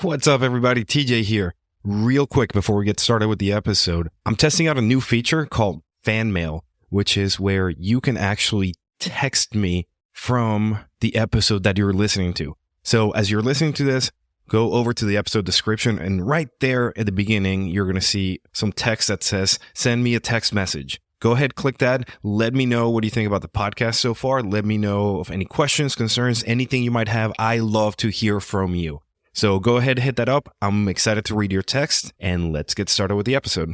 What's up, everybody? TJ here. Real quick before we get started with the episode, I'm testing out a new feature called Fan Mail, which is where you can actually text me from the episode that you're listening to. So as you're listening to this, go over to the episode description, and right there at the beginning, you're going to see some text that says, send me a text message. Go ahead, click that. Let me know what you think about the podcast so far. Let me know of any questions, concerns, anything you might have. I love to hear from you. So go ahead, hit that up. I'm excited to read your text, and let's get started with the episode.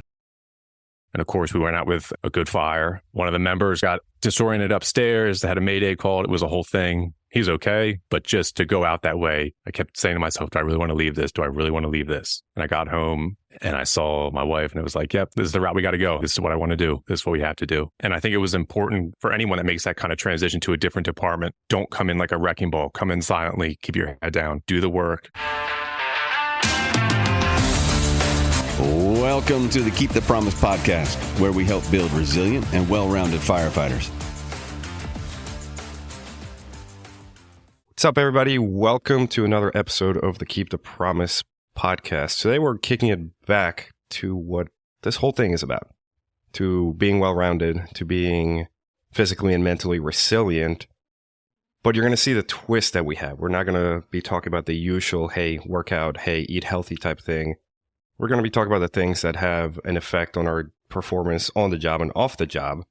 And of course, we went out with a good fire. One of the members got disoriented upstairs, had a mayday call. It was a whole thing. He's okay. But just to go out that way, I kept saying to myself, do I really want to leave this? Do I really want to leave this? And I got home and I saw my wife and it was like, yep, this is the route we got to go. This is what I want to do. This is what we have to do. And I think it was important for anyone that makes that kind of transition to a different department. Don't come in like a wrecking ball. Come in silently. Keep your head down. Do the work. Welcome to the Keep the Promise podcast, where we help build resilient and well-rounded firefighters. What's up, everybody? Welcome to another episode of the Keep the Promise podcast. Today, we're kicking it back to what this whole thing is about, to being well-rounded, to being physically and mentally resilient. But you're going to see the twist that we have. We're not going to be talking about the usual, hey, work out, hey, eat healthy type thing. We're going to be talking about the things that have an effect on our performance on the job and off the job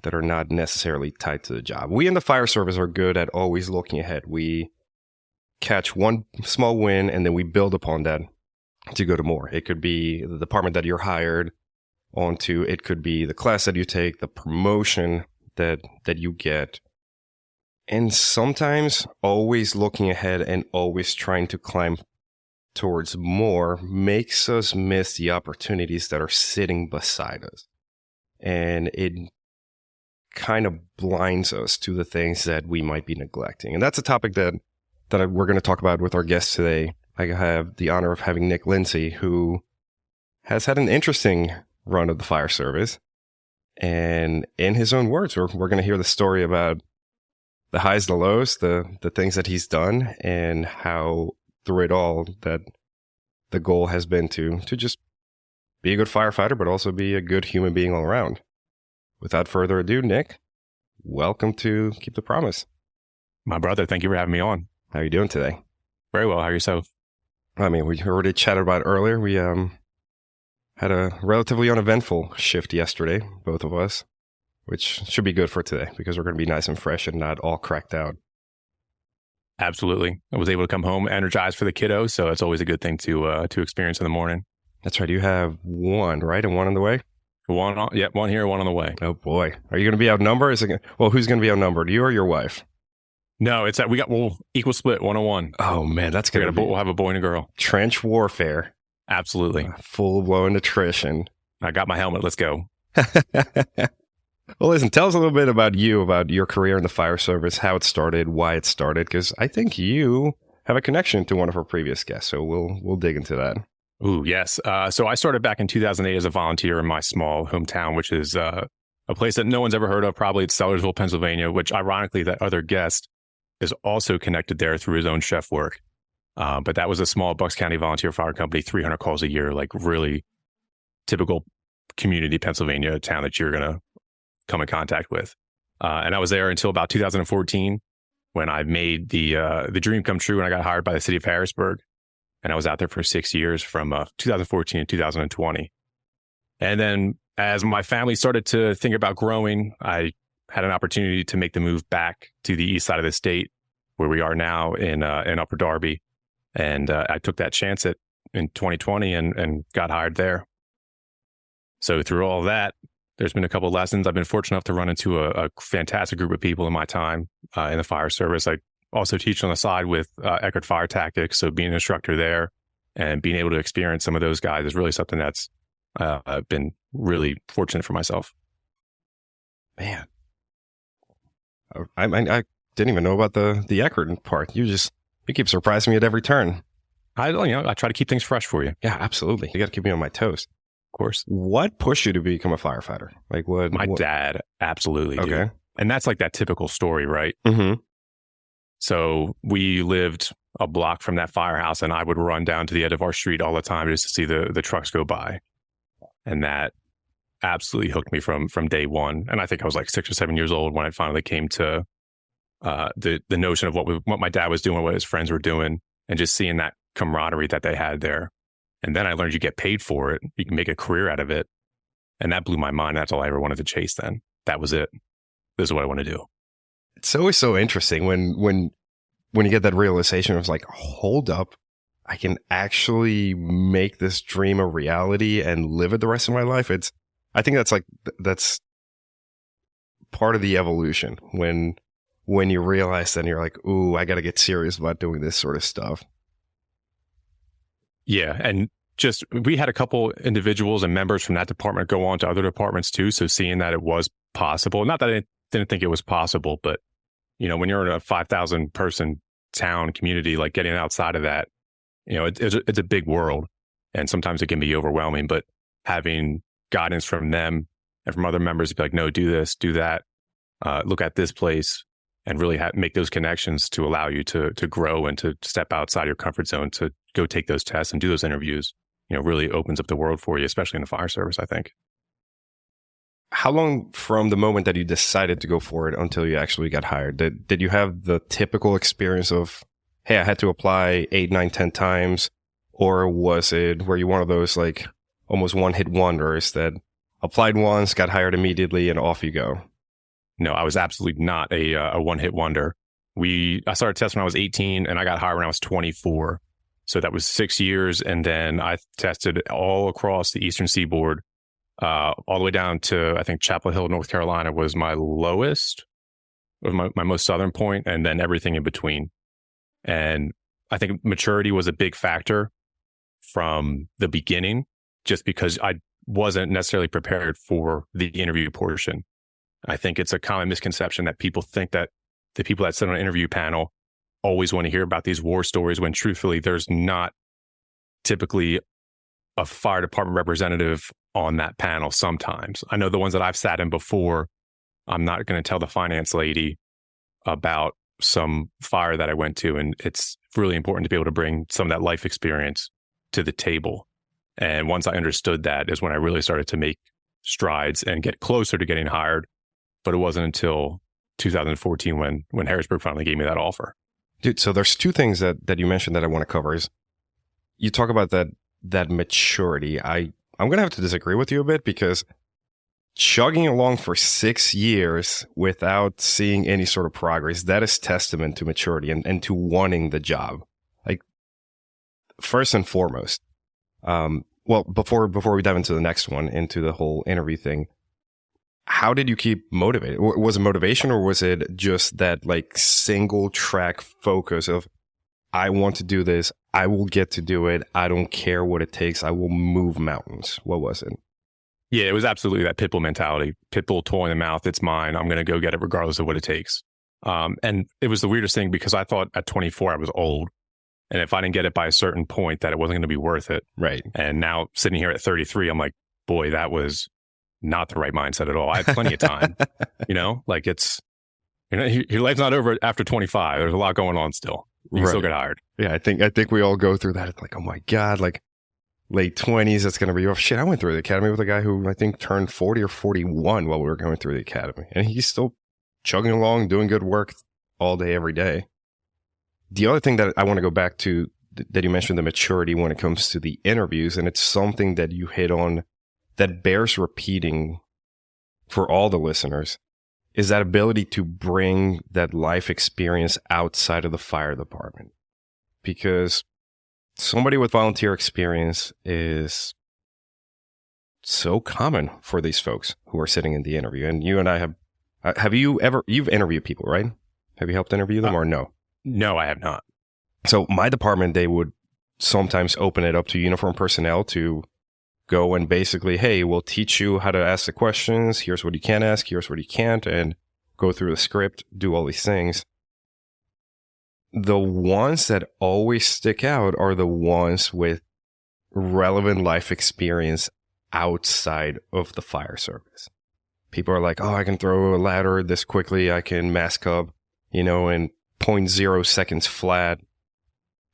that are not necessarily tied to the job. We in the fire service are good at always looking ahead. We catch one small win and then we build upon that to go to more. It could be the department that you're hired onto. It could be the class that you take, the promotion that you get. And sometimes always looking ahead and always trying to climb towards more makes us miss the opportunities that are sitting beside us. And it kind of blinds us to the things that we might be neglecting. And that's a topic that we're going to talk about with our guest today. I have the honor of having Nick Lindsay, who has had an interesting run of the fire service. And in his own words, we're going to hear the story about the highs, the lows, the things that he's done, and how through it all that the goal has been to just be a good firefighter, but also be a good human being all around. Without further ado, Nick, welcome to Keep the Promise. My brother, thank you for having me on. How are you doing today? Very well. How are yourself? I mean, we already chatted about it earlier. We had a relatively uneventful shift yesterday, both of us, which should be good for today because we're going to be nice and fresh and not all cracked out. Absolutely. I was able to come home energized for the kiddos, so it's always a good thing to experience in the morning. That's right. You have one, right? And one on the way? One here, one on the way. Oh, boy. Are you going to be outnumbered? Who's going to be outnumbered, you or your wife? No, it's that we'll equal split, 1-on-1. Oh, man, that's going to be... We'll have a boy and a girl. Trench warfare. Absolutely. Full-blown attrition. I got my helmet. Let's go. Well, listen, tell us a little bit about your career in the fire service, how it started, why it started, because I think you have a connection to one of our previous guests, so we'll dig into that. Ooh, yes. So I started back in 2008 as a volunteer in my small hometown, which is a place that no one's ever heard of. Probably it's Sellersville, Pennsylvania, which ironically that other guest is also connected there through his own chef work. But that was a small Bucks County volunteer fire company, 300 calls a year, like really typical community Pennsylvania town that you're going to come in contact with. And I was there until about 2014 when I made the dream come true and I got hired by the city of Harrisburg. And I was out there for 6 years from 2014 to 2020. And then as my family started to think about growing, I had an opportunity to make the move back to the east side of the state where we are now in Upper Darby. And I took that chance in 2020 and got hired there. So through all that, there's been a couple of lessons. I've been fortunate enough to run into a fantastic group of people in my time in the fire service. I also teach on the side with Eckerd Fire Tactics. So being an instructor there and being able to experience some of those guys is really something that's been really fortunate for myself. Man, I didn't even know about the Eckerd part. You keep surprising me at every turn. I try to keep things fresh for you. Yeah, absolutely. You got to keep me on my toes. Of course. What pushed you to become a firefighter? My dad, absolutely. Dude. Okay. And that's like that typical story, right? Mm-hmm. So we lived a block from that firehouse, and I would run down to the end of our street all the time just to see the trucks go by. And that absolutely hooked me from day one. And I think I was like 6 or 7 years old when I finally came to the notion of what my dad was doing, what his friends were doing, and just seeing that camaraderie that they had there. And then I learned you get paid for it. You can make a career out of it. And that blew my mind. That's all I ever wanted to chase then. That was it. This is what I want to do. It's always so interesting when you get that realization. It was like, hold up, I can actually make this dream a reality and live it the rest of my life. I think that's part of the evolution when you realize that, and you're like, ooh, I got to get serious about doing this sort of stuff. Yeah. And just, we had a couple individuals and members from that department go on to other departments too. So seeing that it was possible, not that I didn't think it was possible, but when you're in a 5,000 person town community, like getting outside of that, it's a big world, and sometimes it can be overwhelming, but having guidance from them and from other members to be like, no, do this, do that, look at this place, and really make those connections to allow you to grow and to step outside your comfort zone, to go take those tests and do those interviews, really opens up the world for you, especially in the fire service, I think. How long from the moment that you decided to go for it until you actually got hired? Did you have the typical experience of, hey, I had to apply 8, 9, 10 times? Or were you one of those like almost one-hit wonders that applied once, got hired immediately, and off you go? No, I was absolutely not a one-hit wonder. I started testing when I was 18, and I got hired when I was 24. So that was 6 years. And then I tested all across the Eastern Seaboard, all the way down to, I think, Chapel Hill, North Carolina was my lowest, was my most southern point, and then everything in between. And I think maturity was a big factor from the beginning, just because I wasn't necessarily prepared for the interview portion. I think it's a common misconception that people think that the people that sit on an interview panel always want to hear about these war stories, when truthfully, there's not typically a fire department representative on that panel sometimes. I know the ones that I've sat in before, I'm not going to tell the finance lady about some fire that I went to. And it's really important to be able to bring some of that life experience to the table. And once I understood that is when I really started to make strides and get closer to getting hired. But it wasn't until 2014 when Harrisburg finally gave me that offer. Dude, so there's two things that you mentioned that I want to cover. Is you talk about that maturity. I'm going to have to disagree with you a bit, because chugging along for 6 years without seeing any sort of progress, that is testament to maturity and to wanting the job. Like, first and foremost, well, before we dive into the next one, into the whole interview thing, how did you keep motivated? Was it motivation, or was it just that like single track focus of, I want to do this, I will get to do it, I don't care what it takes, I will move mountains? What was it? Yeah, it was absolutely that pitbull mentality. Pitbull, toy in the mouth, it's mine. I'm going to go get it regardless of what it takes. And it was the weirdest thing, because I thought at 24 I was old. And if I didn't get it by a certain point, that it wasn't going to be worth it. Right. And now sitting here at 33, I'm like, boy, that was not the right mindset at all. I had plenty of time, like it's, your life's not over after 25. There's a lot going on still. You can still get hired. Yeah. I think we all go through that. It's like, oh my God, like late 20s, that's going to be rough. Shit, I went through the academy with a guy who I think turned 40 or 41 while we were going through the academy. And he's still chugging along, doing good work all day, every day. The other thing that I want to go back to, that you mentioned, the maturity when it comes to the interviews, and it's something that you hit on that bears repeating for all the listeners, is that ability to bring that life experience outside of the fire department. Because somebody with volunteer experience is so common for these folks who are sitting in the interview. And you and I you've interviewed people, right? Have you helped interview them or no? No, I have not. So my department, they would sometimes open it up to uniformed personnel to go and basically, hey, we'll teach you how to ask the questions. Here's what you can ask. Here's what you can't. And go through the script, do all these things. The ones that always stick out are the ones with relevant life experience outside of the fire service. People are like, oh, I can throw a ladder this quickly. I can mask up, in 0.0 seconds flat.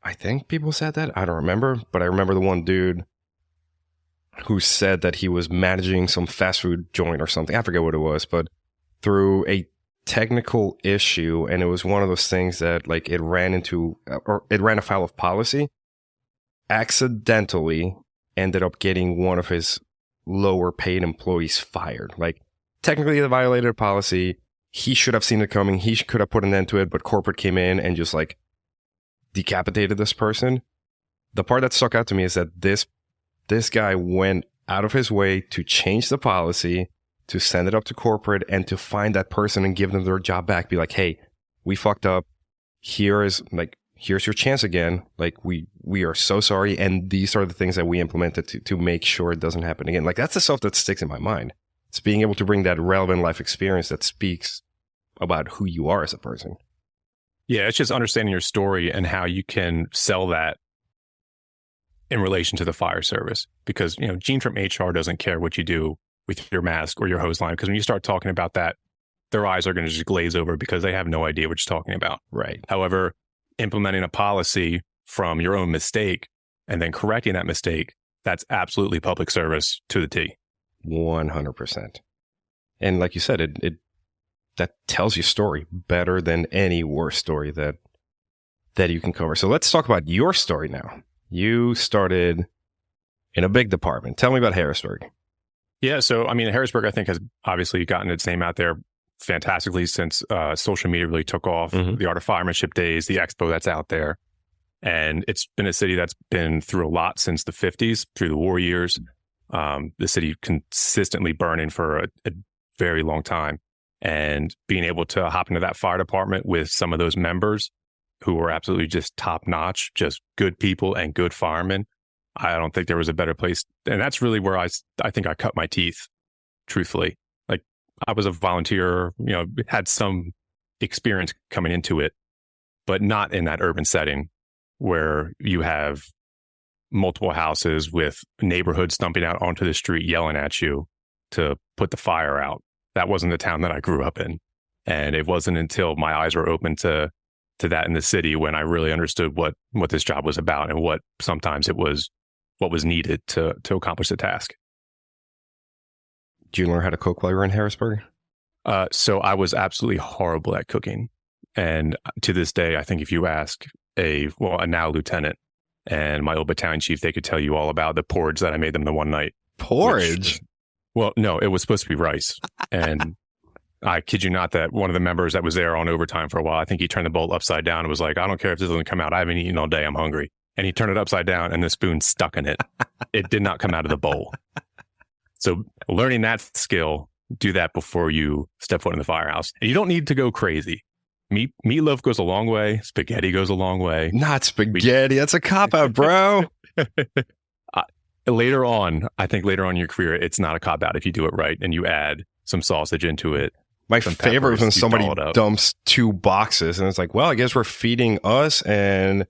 I think people said that. I don't remember, but I remember the one dude who said that he was managing some fast food joint or something. I forget what it was, but through a technical issue, and it was one of those things that like it ran afoul of policy, accidentally ended up getting one of his lower paid employees fired. Like technically they violated a policy. He should have seen it coming. He could have put an end to it, but corporate came in and just like decapitated this person. The part that stuck out to me is that this guy went out of his way to change the policy, to send it up to corporate, and to find that person and give them their job back. Be like, hey, we fucked up. Here's your chance again. Like we are so sorry, and these are the things that we implemented to make sure it doesn't happen again. Like that's the stuff that sticks in my mind. It's being able to bring that relevant life experience that speaks about who you are as a person. Yeah, it's just understanding your story and how you can sell that in relation to the fire service. Because, Gene from HR doesn't care what you do with your mask or your hose line. Because when you start talking about that, their eyes are going to just glaze over because they have no idea what you're talking about. Right. However, implementing a policy from your own mistake and then correcting that mistake, that's absolutely public service to the T. 100%. And like you said, it that tells your story better than any war story that you can cover. So let's talk about your story now. You started in a big department. Tell me about Harrisburg. Yeah, so Harrisburg, I think, has obviously gotten its name out there fantastically since social media really took off. Mm-hmm. The Art of Firemanship days, the expo that's out there. And it's been a city that's been through a lot since the 50s, through the war years. The city consistently burning for a very long time. And being able to hop into that fire department with some of those members who were absolutely just top notch, just good people and good firemen, I don't think there was a better place. And that's really where I think I cut my teeth, truthfully. Like I was a volunteer, had some experience coming into it, but not in that urban setting where you have multiple houses with neighborhoods dumping out onto the street, yelling at you to put the fire out. That wasn't the town that I grew up in. And it wasn't until my eyes were open to that in the city when I really understood what this job was about and what sometimes it was what was needed to accomplish the task. Did you learn how to cook while you were in Harrisburg? So I was absolutely horrible at cooking. And to this day, I think if you ask a now lieutenant and my old battalion chief, they could tell you all about the porridge that I made them the one night. Porridge? Well, no, it was supposed to be rice. And I kid you not that one of the members that was there on overtime for a while, I think he turned the bowl upside down and was like, I don't care if this doesn't come out. I haven't eaten all day. I'm hungry. And he turned it upside down and the spoon stuck in it. It did not come out of the bowl. So learning that skill, do that before you step foot in the firehouse. And you don't need to go crazy. Meatloaf goes a long way. Spaghetti goes a long way. Not spaghetti. That's a cop-out, bro. Later on in your career, it's not a cop-out if you do it right and you add some sausage into it. My favorite is when somebody dumps 2 boxes and it's like, well, I guess we're feeding us and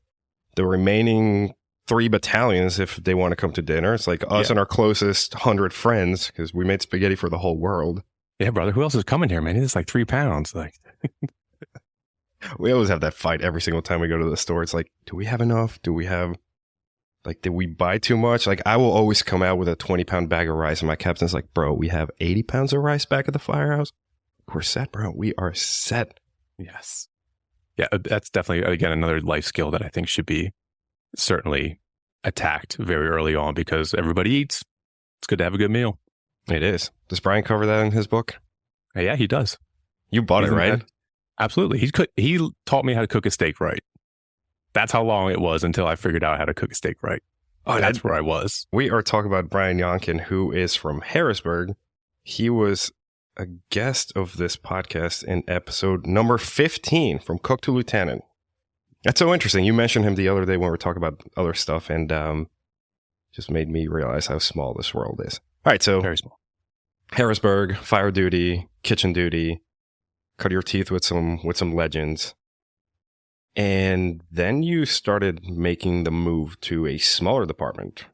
the remaining 3 battalions if they want to come to dinner. It's like us and our closest 100 friends because we made spaghetti for the whole world. Yeah, brother. Who else is coming here, man? It's like 3 pounds. Like, we always have that fight every single time we go to the store. It's like, do we have enough? Did we buy too much? Like, I will always come out with a 20-pound bag of rice and my captain's like, bro, we have 80 pounds of rice back at the firehouse. We're set, bro. We are set. Yes. Yeah, that's definitely, again, another life skill that I think should be certainly attacked very early on because everybody eats. It's good to have a good meal. It is. Does Brian cover that in his book? Yeah, he does. You bought it, right? Absolutely. He taught me how to cook a steak right. That's how long it was until I figured out how to cook a steak right. Oh, that's where I was. We are talking about Brian Yonkin, who is from Harrisburg. He was a guest of this podcast in episode number 15, From Cook to Lieutenant. That's so interesting. You mentioned him the other day when we were talking about other stuff, and just made me realize how small this world is. All right, so very small. Harrisburg, fire duty, kitchen duty, cut your teeth with some legends. And then you started making the move to a smaller department.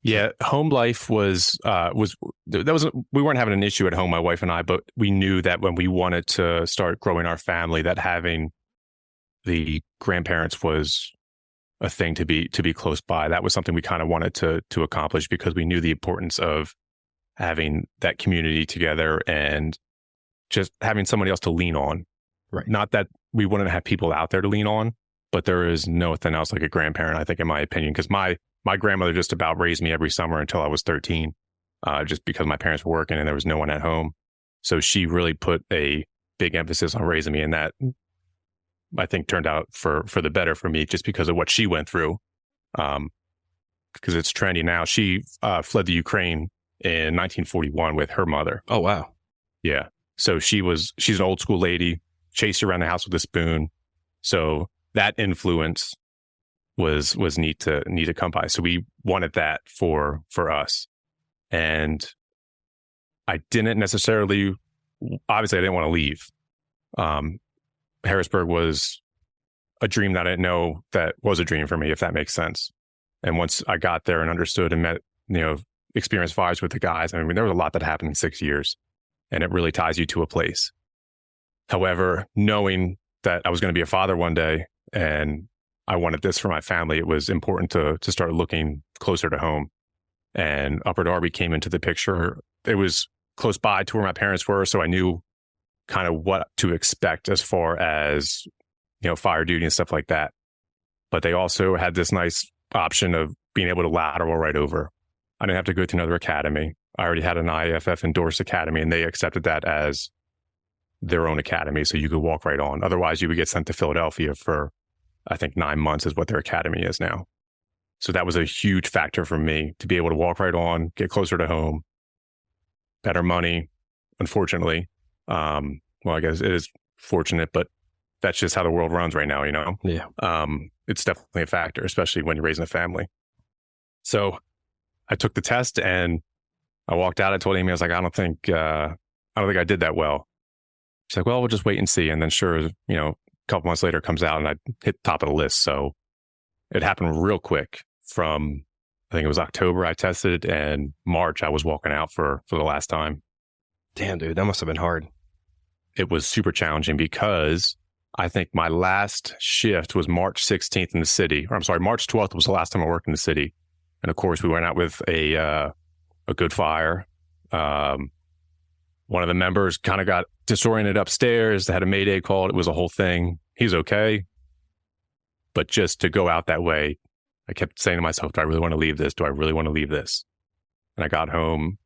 Yeah, home life was we weren't having an issue at home, my wife and I, but we knew that when we wanted to start growing our family, that having the grandparents was a thing to be close by. That was something we kind of wanted to accomplish because we knew the importance of having that community together and just having somebody else to lean on. Right. Not that we wouldn't have people out there to lean on, but there is nothing else like a grandparent, I think, in my opinion, because my grandmother just about raised me every summer until I was 13, just because my parents were working and there was no one at home. So she really put a big emphasis on raising me, and that I think turned out for the better for me just because of what she went through. Because it's trendy now. She fled the Ukraine in 1941 with her mother. Oh, wow. Yeah. So she's an old school lady, chased around the house with a spoon. So that influence was neat to come by. So we wanted that for us. And I didn't necessarily, obviously I didn't want to leave. Harrisburg was a dream that I didn't know that was a dream for me, if that makes sense. And once I got there and understood and met, experienced fires with the guys, I mean, there was a lot that happened in 6 years, and it really ties you to a place. However, knowing that I was going to be a father one day and I wanted this for my family, it was important to start looking closer to home. And Upper Darby came into the picture. It was close by to where my parents were, so I knew kind of what to expect as far as, fire duty and stuff like that. But they also had this nice option of being able to lateral right over. I didn't have to go through another academy. I already had an IAFF endorsed academy, and they accepted that as their own academy, so you could walk right on. Otherwise, you would get sent to Philadelphia for, I think, 9 months is what their academy is now. So that was a huge factor for me to be able to walk right on, get closer to home, better money, unfortunately. Well, I guess it is fortunate, but that's just how the world runs right now, Yeah. It's definitely a factor, especially when you're raising a family. So I took the test and I walked out. I told Amy, I was like, I don't think I did that well. She's like, well, we'll just wait and see. And then sure, a couple months later it comes out and I hit the top of the list. So it happened real quick. From, I think it was October I tested, and March I was walking out for the last time. Damn, dude, that must have been hard. It was super challenging because I think my last shift was March 16th in the city. Or I'm sorry, March 12th was the last time I worked in the city. And of course, we went out with a good fire. One of the members kind of got disoriented upstairs. They had a mayday call. It was a whole thing. He's okay. But just to go out that way, I kept saying to myself, do I really want to leave this? Do I really want to leave this? And I got home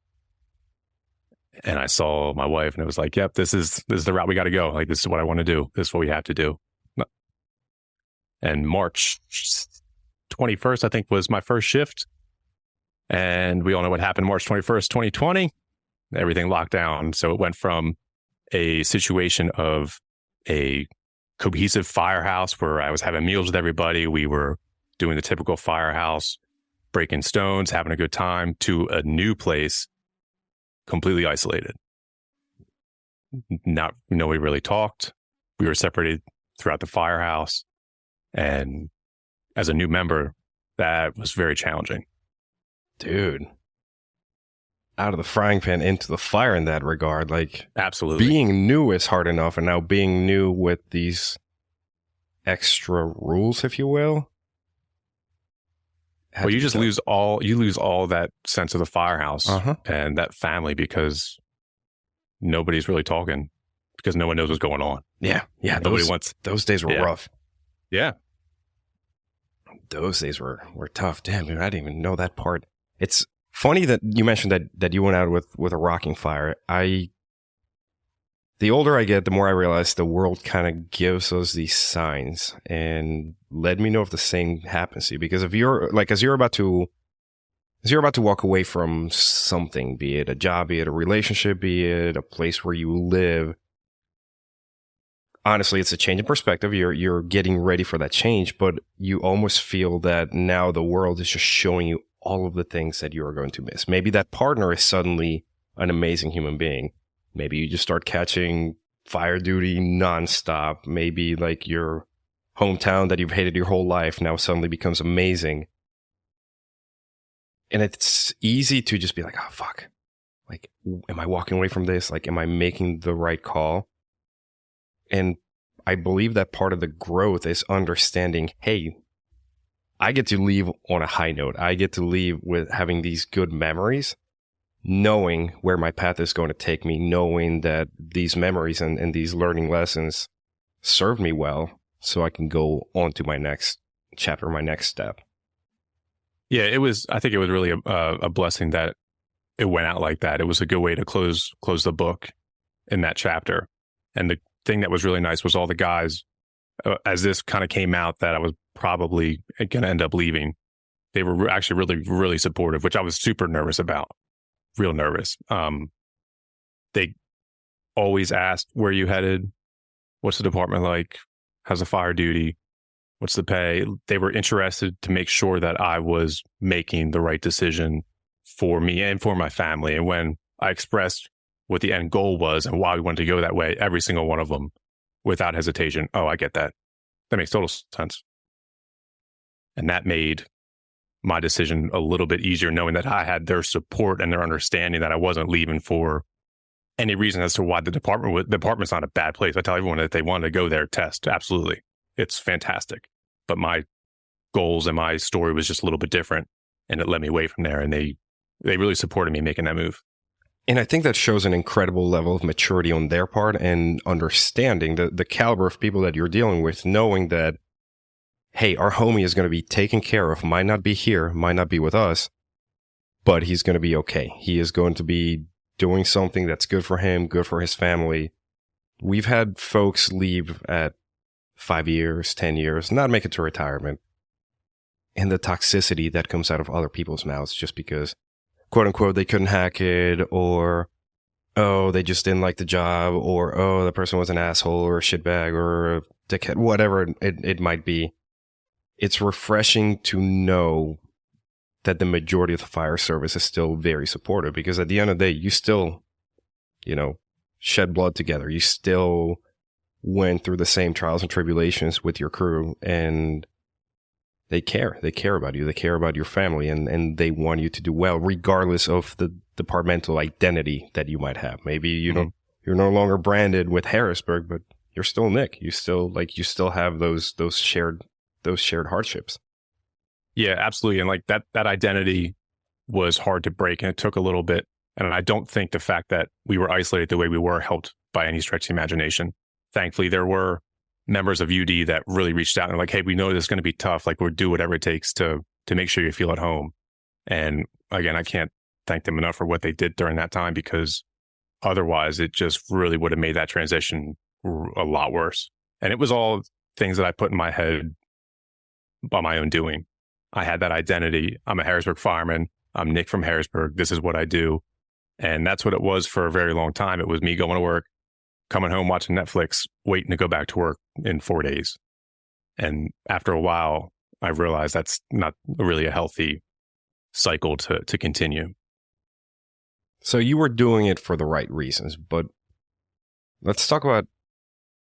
and I saw my wife and it was like, yep, this is the route we got to go. Like, this is what I want to do. This is what we have to do. And March 21st, I think, was my first shift. And we all know what happened March 21st, 2020. Everything locked down. So it went from a situation of a cohesive firehouse where I was having meals with everybody. We were doing the typical firehouse, breaking stones, having a good time, to a new place, completely isolated. Nobody really talked. We were separated throughout the firehouse. And as a new member, that was very challenging. Dude. Out of the frying pan into the fire in that regard. Like, absolutely. Being new is hard enough, and now being new with these extra rules, if you will. Well, you just lose all that sense of the firehouse and that family because nobody's really talking because no one knows what's going on. Yeah. Yeah. Those days were rough. Yeah. Those days were tough. Damn, dude, I didn't even know that part. It's funny that you mentioned that you went out with a rocking fire. The older I get, the more I realize the world kind of gives us these signs, and let me know if the same happens to you. Because if you're like, as you're about to walk away from something, be it a job, be it a relationship, be it a place where you live, honestly, it's a change in perspective. You're getting ready for that change, but you almost feel that now the world is just showing you all of the things that you are going to miss. Maybe that partner is suddenly an amazing human being. Maybe you just start catching fire duty nonstop. Maybe like your hometown that you've hated your whole life now suddenly becomes amazing. And it's easy to just be like, oh, fuck. Like, am I walking away from this? Like, am I making the right call? And I believe that part of the growth is understanding, hey, I get to leave on a high note. I get to leave with having these good memories, knowing where my path is going to take me, knowing that these memories and these learning lessons served me well, so I can go on to my next chapter, my next step. Yeah, I think it was really a blessing that it went out like that. It was a good way to close the book in that chapter. And the thing that was really nice was all the guys, as this kind of came out that I was probably going to end up leaving, they were actually really, really supportive, which I was super nervous about, real nervous. They always asked, where are you headed? What's the department like? How's the fire duty? What's the pay? They were interested to make sure that I was making the right decision for me and for my family. And when I expressed what the end goal was and why we wanted to go that way, every single one of them, without hesitation, oh, I get that. That makes total sense. And that made my decision a little bit easier, knowing that I had their support and their understanding that I wasn't leaving for any reason as to why the department's not a bad place. I tell everyone that if they want to go there, test. Absolutely. It's fantastic. But my goals and my story was just a little bit different, and it led me away from there. And they really supported me making that move. And I think that shows an incredible level of maturity on their part and understanding the caliber of people that you're dealing with, knowing that, hey, our homie is going to be taken care of, might not be here, might not be with us, but he's going to be okay. He is going to be doing something that's good for him, good for his family. We've had folks leave at 5 years, 10 years, not make it to retirement. And the toxicity that comes out of other people's mouths just because, quote unquote, they couldn't hack it, or, oh, they just didn't like the job, or, oh, the person was an asshole or a shitbag or a dickhead, whatever it might be. It's refreshing to know that the majority of the fire service is still very supportive, because at the end of the day, you still, shed blood together. You still went through the same trials and tribulations with your crew, and they care. They care about you. They care about your family, and they want you to do well, regardless of the departmental identity that you might have. Maybe you're no longer branded with Harrisburg, but you're still Nick. You still have those shared hardships. Yeah, absolutely. And like that identity was hard to break, and it took a little bit. And I don't think the fact that we were isolated the way we were helped by any stretch of the imagination. Thankfully, there were members of UD that really reached out and were like, hey, we know this is going to be tough. Like, we'll do whatever it takes to make sure you feel at home. And again, I can't thank them enough for what they did during that time, because otherwise it just really would have made that transition a lot worse. And it was all things that I put in my head by my own doing. I had that identity. I'm a Harrisburg fireman. I'm Nick from Harrisburg. This is what I do. And that's what it was for a very long time. It was me going to work, coming home, watching Netflix, waiting to go back to work in 4 days. And after a while, I realized that's not really a healthy cycle to continue. So you were doing it for the right reasons, but let's talk about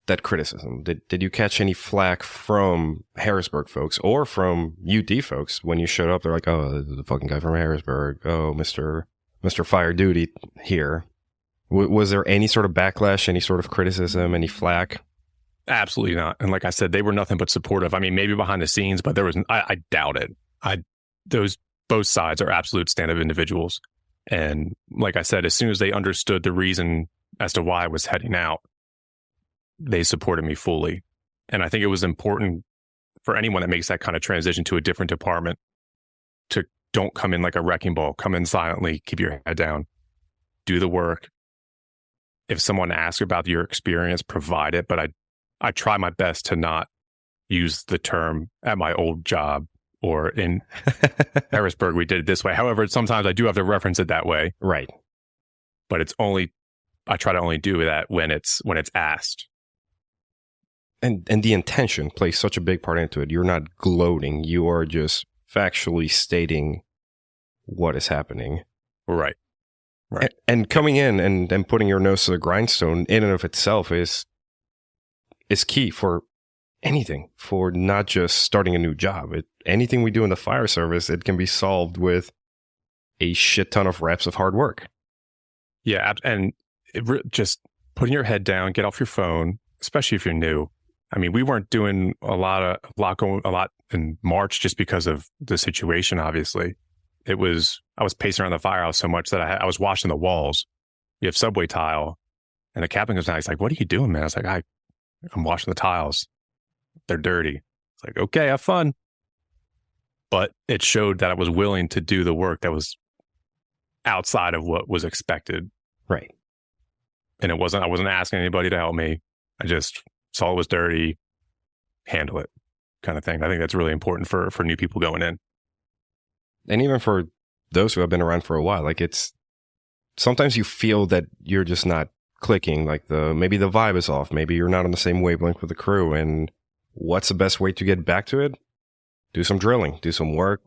that criticism. Did you catch any flack from Harrisburg folks or from UD folks when you showed up? They're like, oh, the fucking guy from Harrisburg. Oh, Mr. Fire Duty here. Was there any sort of backlash, any sort of criticism, any flack? Absolutely not. And like I said, they were nothing but supportive. I mean, maybe behind the scenes, but I doubt it. Both sides are absolute stand-up individuals. And like I said, as soon as they understood the reason as to why I was heading out, they supported me fully. And I think it was important for anyone that makes that kind of transition to a different department to don't come in like a wrecking ball. Come in silently, keep your head down, do the work. If someone asks about your experience, provide it. But I try my best to not use the term at my old job or in Harrisburg, we did it this way. However, sometimes I do have to reference it that way. Right. But I try to only do that when it's asked. And the intention plays such a big part into it. You're not gloating. You are just factually stating what is happening. Right. Right. And coming in and putting your nose to the grindstone in and of itself is key for anything, for not just starting a new job. Anything we do in the fire service, it can be solved with a shit ton of reps of hard work. Yeah. And just putting your head down, get off your phone, especially if you're new. I mean, we weren't doing a lot in March just because of the situation. Obviously, I was pacing around the firehouse so much that I was washing the walls. You have subway tile, and the captain goes down. He's like, "What are you doing, man?" I was like, I'm washing the tiles. They're dirty. It's like, okay, have fun. But it showed that I was willing to do the work that was outside of what was expected. Right. And I wasn't asking anybody to help me. I just saw it was dirty, handle it kind of thing. I think that's really important for new people going in. And even for those who have been around for a while, like it's sometimes you feel that you're just not clicking, like maybe the vibe is off. Maybe you're not on the same wavelength with the crew. And what's the best way to get back to it? Do some drilling, do some work,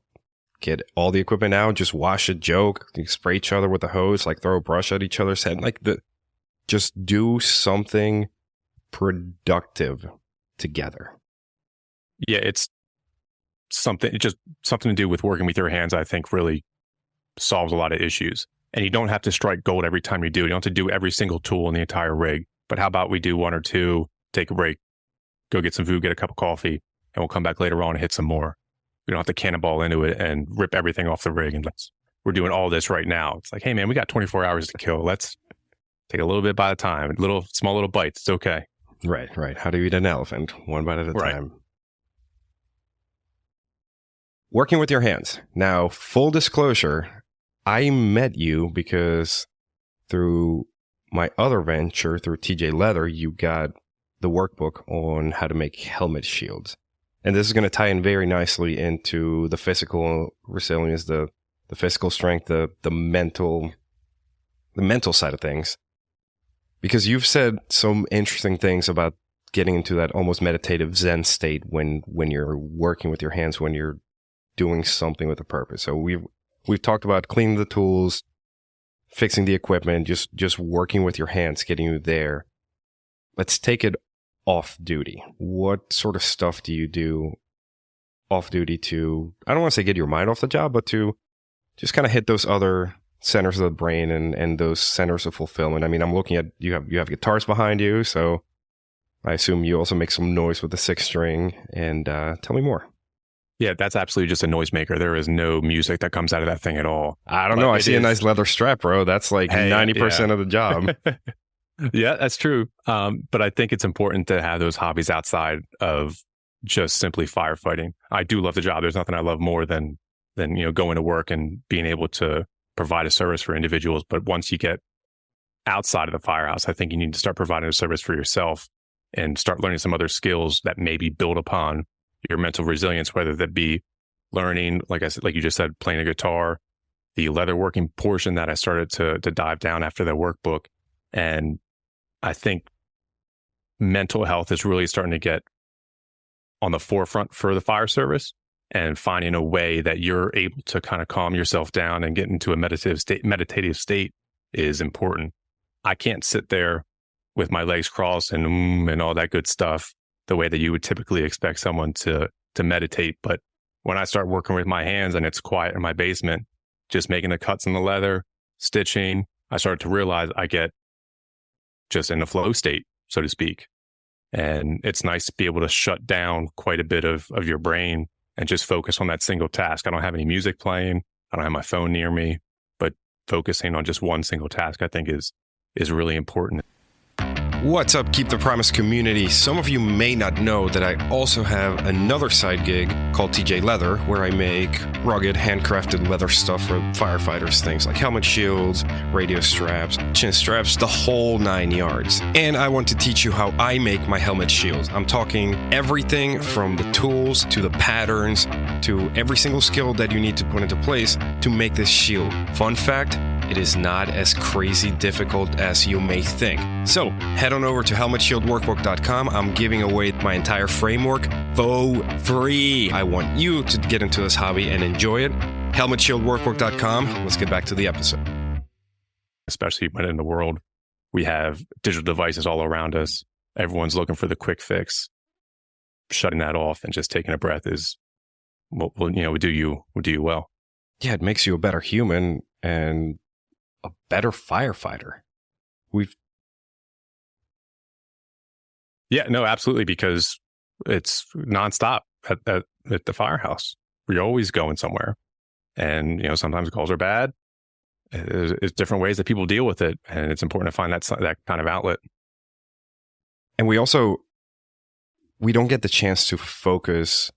get all the equipment out, just wash it, joke, spray each other with a hose, like throw a brush at each other's head, just do something productive together. Yeah, it's something to do with working with your hands, I think really solves a lot of issues. And you don't have to strike gold every time you do it. You don't have to do every single tool in the entire rig. But how about we do one or two, take a break, go get some food, get a cup of coffee, and we'll come back later on and hit some more. We don't have to cannonball into it and rip everything off the rig. And we're doing all this right now. It's like, hey, man, we got 24 hours to kill. Let's take a little bit by the time, small little bites. It's okay. Right. How do you eat an elephant? One bite at a time. Working with your hands. Now, full disclosure, I met you because through my other venture, through TJ Leather, you got the workbook on how to make helmet shields. And this is going to tie in very nicely into the physical resilience, the physical strength, the mental side of things. Because you've said some interesting things about getting into that almost meditative Zen state when you're working with your hands, when you're doing something with a purpose. So we've talked about cleaning the tools, fixing the equipment, just working with your hands, getting you there. Let's take it off duty. What sort of stuff do you do off duty to, I don't want to say get your mind off the job, but to just kind of hit those other centers of the brain and those centers of fulfillment? I mean, I'm looking at, you have guitars behind you, so I assume you also make some noise with the 6-string, and tell me more. Yeah, that's absolutely just a noisemaker. There is no music that comes out of that thing at all. I don't know. I see a nice leather strap, bro. That's like 90% of the job. Yeah, that's true. But I think it's important to have those hobbies outside of just simply firefighting. I do love the job. There's nothing I love more than going to work and being able to provide a service for individuals. But once you get outside of the firehouse, I think you need to start providing a service for yourself and start learning some other skills that maybe build upon your mental resilience, whether that be learning, like I said, like you just said, playing a guitar, the leatherworking portion that I started to dive down after the workbook. And I think mental health is really starting to get on the forefront for the fire service, and finding a way that you're able to kind of calm yourself down and get into a meditative state is important. I can't sit there with my legs crossed and all that good stuff the way that you would typically expect someone to meditate. But when I start working with my hands and it's quiet in my basement, just making the cuts in the leather, stitching, I started to realize I get just in a flow state, so to speak. And it's nice to be able to shut down quite a bit of your brain and just focus on that single task. I don't have any music playing. I don't have my phone near me, but focusing on just one single task, I think is really important. What's up, Keep the Promise community? Some of you may not know that I also have another side gig called TJ Leather, where I make rugged, handcrafted leather stuff for firefighters, things like helmet shields, radio straps, chin straps, the whole 9 yards. And I want to teach you how I make my helmet shields. I'm talking everything from the tools to the patterns to every single skill that you need to put into place to make this shield. Fun fact, it is not as crazy difficult as you may think. So head on over to helmetshieldworkbook.com. I'm giving away my entire framework for free. I want you to get into this hobby and enjoy it. helmetshieldworkbook.com. Let's get back to the episode. Especially when in the world we have digital devices all around us. Everyone's looking for the quick fix. Shutting that off and just taking a breath is would do you well. Yeah, it makes you a better human and a better firefighter. Yeah, no, absolutely. Because it's nonstop at the firehouse. You're always going somewhere. And, sometimes calls are bad. There's different ways that people deal with it. And it's important to find that kind of outlet. And we don't get the chance to focus.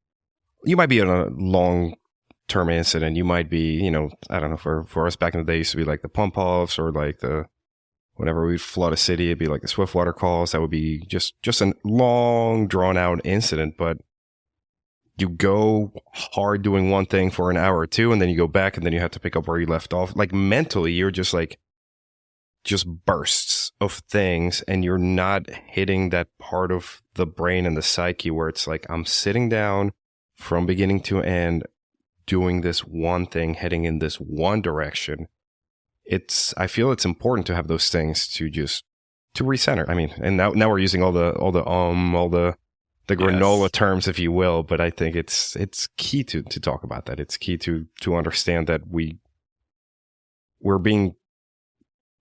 You might be in a long-term incident. You might be, I don't know, for us back in the day, it used to be like the pump offs, or like whenever we'd flood a city, it'd be like the swift water calls. That would be just a long, drawn-out incident. But you go hard doing one thing for an hour or two, and then you go back, and then you have to pick up where you left off. Like mentally, you're just bursts of things, and you're not hitting that part of the brain and the psyche where it's like, I'm sitting down from beginning to end doing this one thing, heading in this one direction. I feel it's important to have those things to recenter. I mean, and now we're using all the granola Yes. terms, if you will, but I think it's key to talk about that. It's key to understand that we're being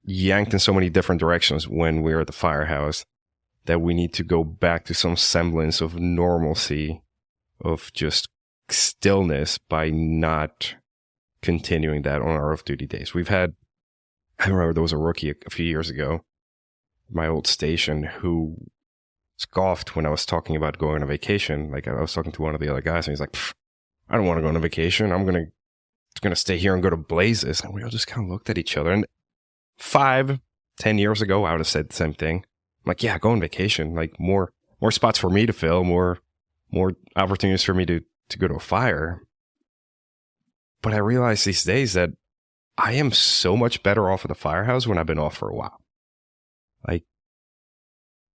yanked in so many different directions when we're at the firehouse, that we need to go back to some semblance of normalcy, of just stillness, by not continuing that on our off-duty days. I remember there was a rookie a few years ago, my old station, who scoffed when I was talking about going on a vacation. Like, I was talking to one of the other guys, and he's like, I don't want to go on a vacation. I'm going to stay here and go to Blazes. And we all just kind of looked at each other. And 5-10 years ago, I would have said the same thing. I'm like, yeah, go on vacation. Like, more spots for me to fill, more opportunities for me to go to a fire. But I realize these days that I am so much better off at the firehouse when I've been off for a while. Like,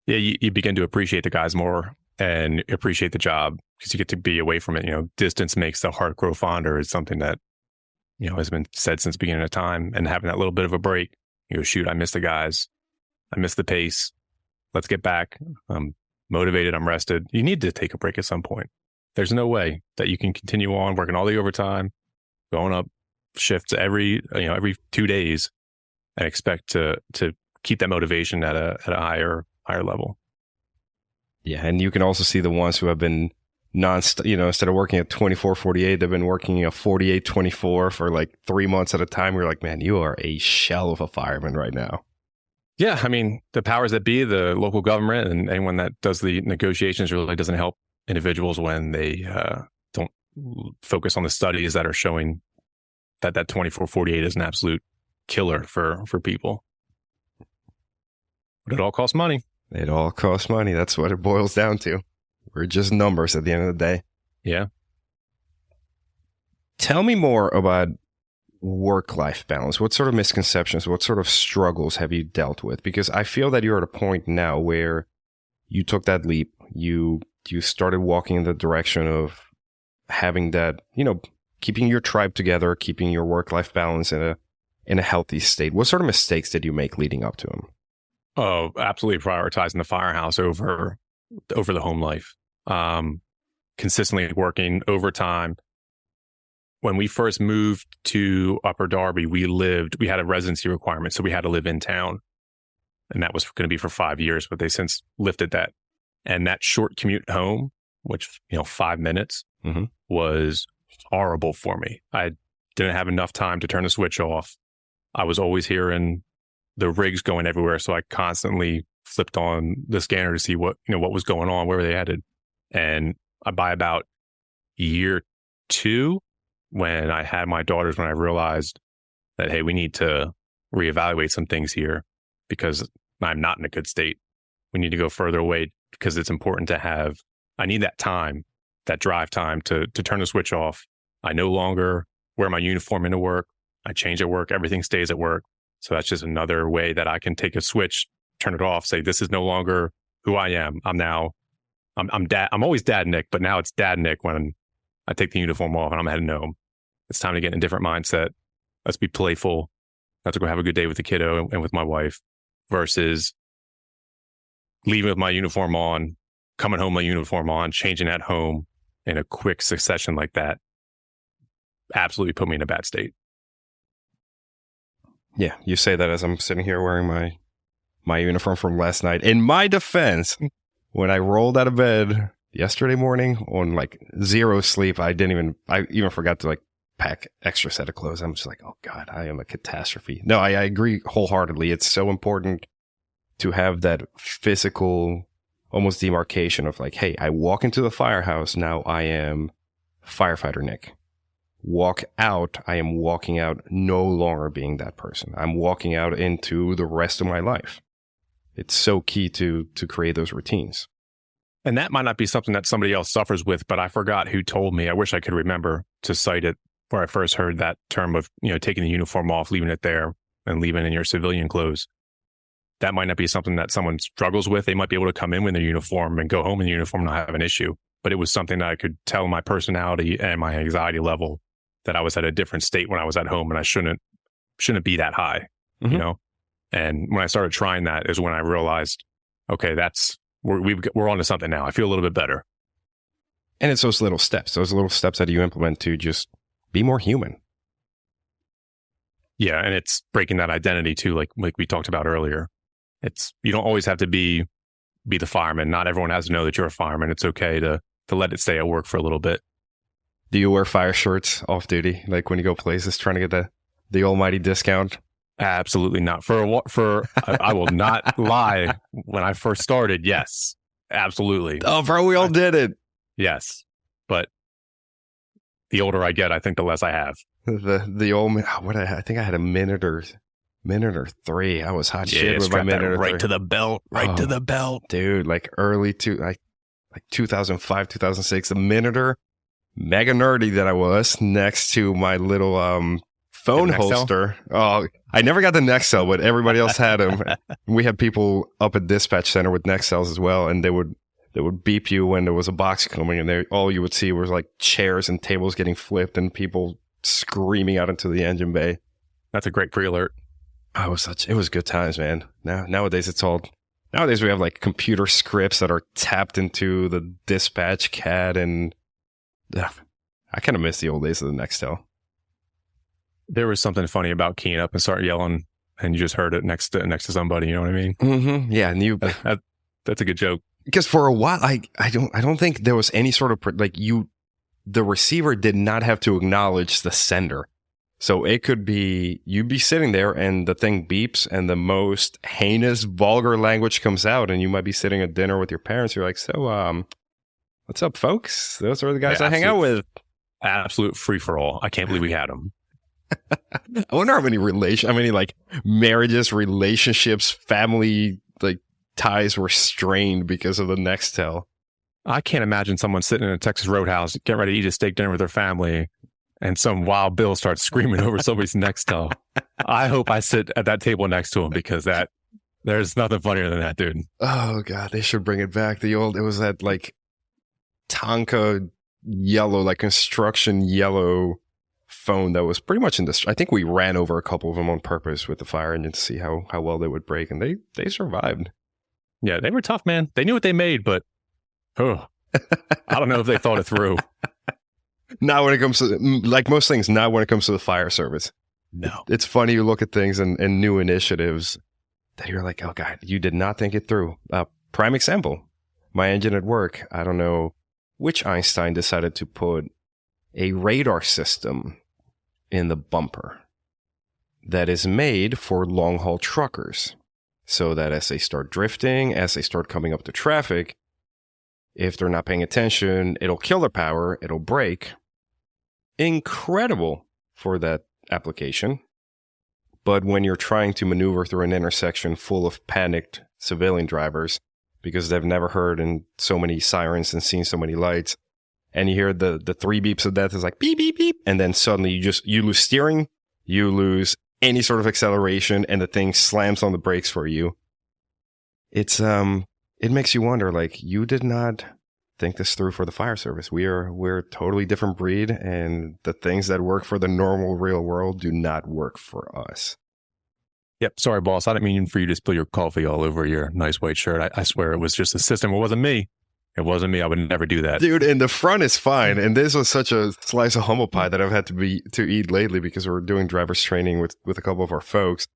Yeah, you begin to appreciate the guys more and appreciate the job because you get to be away from it. Distance makes the heart grow fonder is something that, has been said since the beginning of time. And having that little bit of a break, shoot, I miss the guys. I miss the pace. Let's get back. I'm motivated. I'm rested. You need to take a break at some point. There's no way that you can continue on working all the overtime, going up shifts every 2 days, and expect to keep that motivation at a higher level. Yeah, and you can also see the ones who have been instead of working at 24/48, they've been working a 48/24 for like 3 months at a time. You're like, man, you are a shell of a fireman right now. Yeah, I mean, the powers that be, the local government, and anyone that does the negotiations really doesn't help individuals when they don't focus on the studies that are showing that 24/48 is an absolute killer for people. But it all costs money. It all costs money. That's what it boils down to. We're just numbers at the end of the day. Yeah. Tell me more about work-life balance. What sort of misconceptions, what sort of struggles have you dealt with? Because I feel that you're at a point now where you took that leap. You started walking in the direction of having that, keeping your tribe together, keeping your work-life balance in a healthy state. What sort of mistakes did you make leading up to them? Oh, absolutely prioritizing the firehouse over the home life. Consistently working overtime. When we first moved to Upper Darby, we had a residency requirement, so we had to live in town. And that was going to be for 5 years, but they since lifted that. And that short commute home, which, 5 minutes, was horrible for me. I didn't have enough time to turn the switch off. I was always hearing the rigs going everywhere, so I constantly flipped on the scanner to see what was going on, where were they headed. And by about year 2, when I had my daughters, when I realized that, hey, we need to reevaluate some things here because I'm not in a good state. We need to go further away because it's important to have, I need that time, that drive time to turn the switch off. I no longer wear my uniform into work. I change at work. Everything stays at work. So that's just another way that I can take a switch, turn it off, say, this is no longer who I am. I'm dad. I'm always Dad Nick, but now it's Dad Nick when I take the uniform off and I'm heading home. It's time to get in a different mindset. Let's be playful. Let's go have a good day with the kiddo and with my wife versus leaving with my uniform on, coming home with my uniform on, changing at home in a quick succession like that. Absolutely put me in a bad state. Yeah, you say that as I'm sitting here wearing my uniform from last night. In my defense, when I rolled out of bed yesterday morning on like zero sleep, I even forgot to like pack extra set of clothes. I'm just like, oh God, I am a catastrophe. No, I agree wholeheartedly. It's so important to have that physical almost demarcation of like, hey, I walk into the firehouse. Now I am firefighter Nick. Walk out. I am walking out, no longer being that person. I'm walking out into the rest of my life. It's so key to create those routines. And that might not be something that somebody else suffers with, but I forgot who told me. I wish I could remember to cite it where I first heard that term of, taking the uniform off, leaving it there, and leaving in your civilian clothes. That might not be something that someone struggles with. They might be able to come in with their uniform and go home in the uniform and not have an issue. But it was something that I could tell my personality and my anxiety level that I was at a different state when I was at home, and I shouldn't be that high, And when I started trying that is when I realized, okay, we're onto something now. I feel a little bit better. And it's those little steps that you implement to just be more human. Yeah, and it's breaking that identity too, like we talked about earlier. You don't always have to be the fireman. Not everyone has to know that you're a fireman. It's okay to let it stay at work for a little bit. Do you wear fire shirts off duty, like when you go places trying to get the almighty discount? Absolutely not. I will not lie. When I first started, yes, absolutely. Oh, bro, we all did it. Yes, but the older I get, I think the less I have. The old I think I had a minute or three. I was hot shit with my minute or right three. to the belt, to the belt, dude. Like like 2005, 2006. The minuter, mega nerdy that I was, next to my little phone holster. Oh, I never got the Nextel, but everybody else had them. We had people up at dispatch center with Nextels as well, and they would beep you when there was a box coming, and all you would see was like chairs and tables getting flipped and people screaming out into the engine bay. That's a great pre-alert. It was good times, man. Nowadays we have like computer scripts that are tapped into the dispatch CAD, and I kind of miss the old days of the Nextel. There was something funny about keying up and start yelling, and you just heard it next to somebody. You know what I mean? Mm-hmm. Yeah, and that's a good joke. Because for a while, I don't think there was any sort of the receiver did not have to acknowledge the sender. So it could be you'd be sitting there and the thing beeps and the most heinous, vulgar language comes out, and you might be sitting at dinner with your parents. You're like, so, what's up, folks? Those are the guys I hang out with. Absolute free for all. I can't believe we had them. I wonder how many like marriages, relationships, family like ties were strained because of the Nextel. I can't imagine someone sitting in a Texas Roadhouse, getting ready to eat a steak dinner with their family, and some wild Bill starts screaming over somebody's Nextel. I hope I sit at that table next to him, because there's nothing funnier than that, dude. Oh God, they should bring it back. It was that like Tonka yellow, like construction yellow phone that was pretty much I think we ran over a couple of them on purpose with the fire engine to see how well they would break, and they survived. Yeah, they were tough, man. They knew what they made, but I don't know if they thought it through. Not when it comes to, like most things, not when it comes to the fire service. No. It's funny, you look at things and new initiatives that you're like, oh God, you did not think it through. Prime example, my engine at work, I don't know which Einstein decided to put a radar system in the bumper that is made for long haul truckers. So that as they start drifting, as they start coming up to traffic, if they're not paying attention, it'll kill their power, it'll break. Incredible for that application. But when you're trying to maneuver through an intersection full of panicked civilian drivers because they've never heard in so many sirens and seen so many lights, and you hear the three beeps of death, is like beep, beep, beep, and then suddenly you lose steering, you lose any sort of acceleration, and the thing slams on the brakes for you. It makes you wonder, like, you did not think this through for the fire service. We're a totally different breed, and the things that work for the normal real world do not work for us. Yep. Sorry, boss. I didn't mean for you to spill your coffee all over your nice white shirt. I swear it was just the system. It wasn't me. It wasn't me. I would never do that. Dude, and the front is fine. And this was such a slice of humble pie that I've had to eat lately because we're doing driver's training with a couple of our folks.